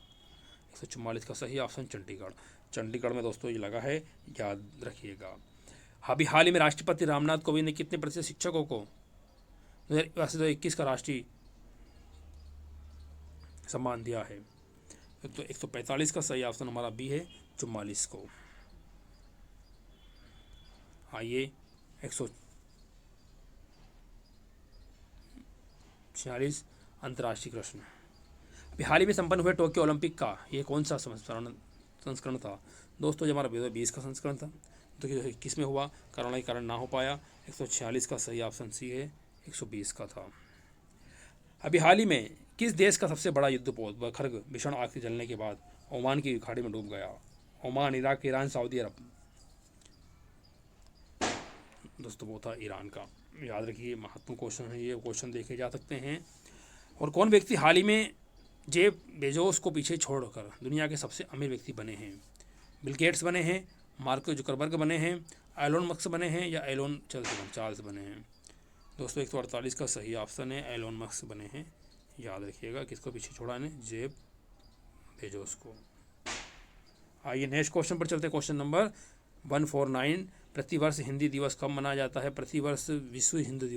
144 का सही ऑप्शन चंडीगढ़। चंडीगढ़ में दोस्तों ये लगा है, याद रखिएगा। अभी हाल ही में राष्ट्रपति रामनाथ कोविंद ने कितने प्रतिशत शिक्षकों को 2021 का राष्ट्रीय सम्मान दिया है? तो 145 का सही ऑप्शन हमारा बी है, 44 को। आइए 146 अंतर्राष्ट्रीय प्रश्न। अभी हाल ही में संपन्न हुए टोक्यो ओलंपिक का ये कौन सा संस्करण था? दोस्तों ये हमारा 2020 का संस्करण था। तो 21 में हुआ, कोरोना के कारण ना हो पाया। 146 का सही ऑप्शन सी है, 120 का था। अभी हाल ही में किस देश का सबसे बड़ा युद्धपोत व खड्ग भीषण आग से जलने के बाद ओमान की खाड़ी में डूब गया? ओमान, इराक, ईरान, सऊदी अरब। दोस्तों वो था ईरान का। याद रखिए, महत्वपूर्ण क्वेश्चन है ये, क्वेश्चन देखे जा सकते हैं। और कौन व्यक्ति हाल ही में जेफ बेजोस को पीछे छोड़कर दुनिया के सबसे अमीर व्यक्ति बने हैं? बिल गेट्स बने हैं, मार्क जुकरबर्ग बने हैं, एलोन मस्क बने हैं या एलोन चार्ल्स बने हैं? दोस्तों 148 का सही ऑप्शन है, एलोन मस्क बने हैं। याद रखिएगा, किसको पीछे छोड़ा है? जेफ बेजोस को। आइए नेक्स्ट क्वेश्चन पर चलते हैं। क्वेश्चन नंबर 149, प्रतिवर्ष हिंदी दिवस कब मनाया जाता है? प्रतिवर्ष विश्व हिंदी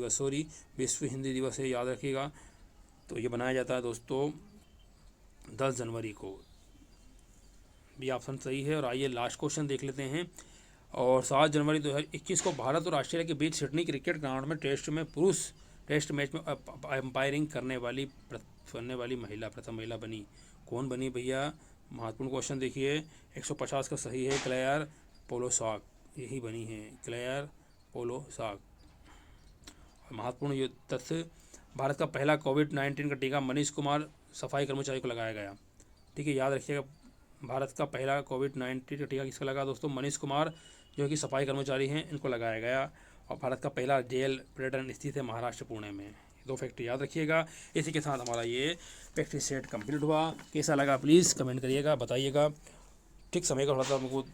दिवस है, याद रखिएगा। तो ये बनाया जाता है दोस्तों 10 जनवरी को, भी ऑप्शन सही है। और आइए लास्ट क्वेश्चन देख लेते हैं। और 7 जनवरी 2021 को भारत और ऑस्ट्रेलिया के बीच सिडनी क्रिकेट ग्राउंड में टेस्ट में पुरुष टेस्ट मैच में अंपायरिंग करने वाली प्रथम महिला बनी। कौन बनी भैया? महत्वपूर्ण क्वेश्चन देखिए। 150 का सही है, क्लेयर पोलोसाक, यही बनी है, क्लेयर पोलोसाक। महत्वपूर्ण तथ्य, भारत का पहला कोविड-19 का टीका मनीष कुमार सफाई कर्मचारी को लगाया गया। ठीक है, याद रखिएगा, भारत का पहला कोविड-19 का टीका किसका लगा दोस्तों? मनीष कुमार, जो कि सफाई कर्मचारी हैं, इनको लगाया गया। और भारत का पहला जेल पर्यटन स्थित है महाराष्ट्र, पुणे में। 2 फैक्ट याद रखिएगा। इसी के साथ हमारा ये प्रैक्टिस सेट कंप्लीट हुआ। कैसा लगा प्लीज़ कमेंट करिएगा, बताइएगा। ठीक समय का थोड़ा सा हमको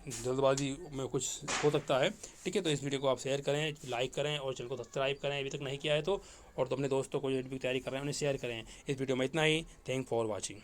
जल्दबाजी में कुछ हो सकता है, ठीक है। तो इस वीडियो को आप शेयर करें, लाइक करें और चैनल को सब्सक्राइब करें अभी तक नहीं किया है तो, और तो अपने दोस्तों को जो भी तैयारी कर रहे हैं उन्हें शेयर करें। इस वीडियो में इतना ही। Thank for watching.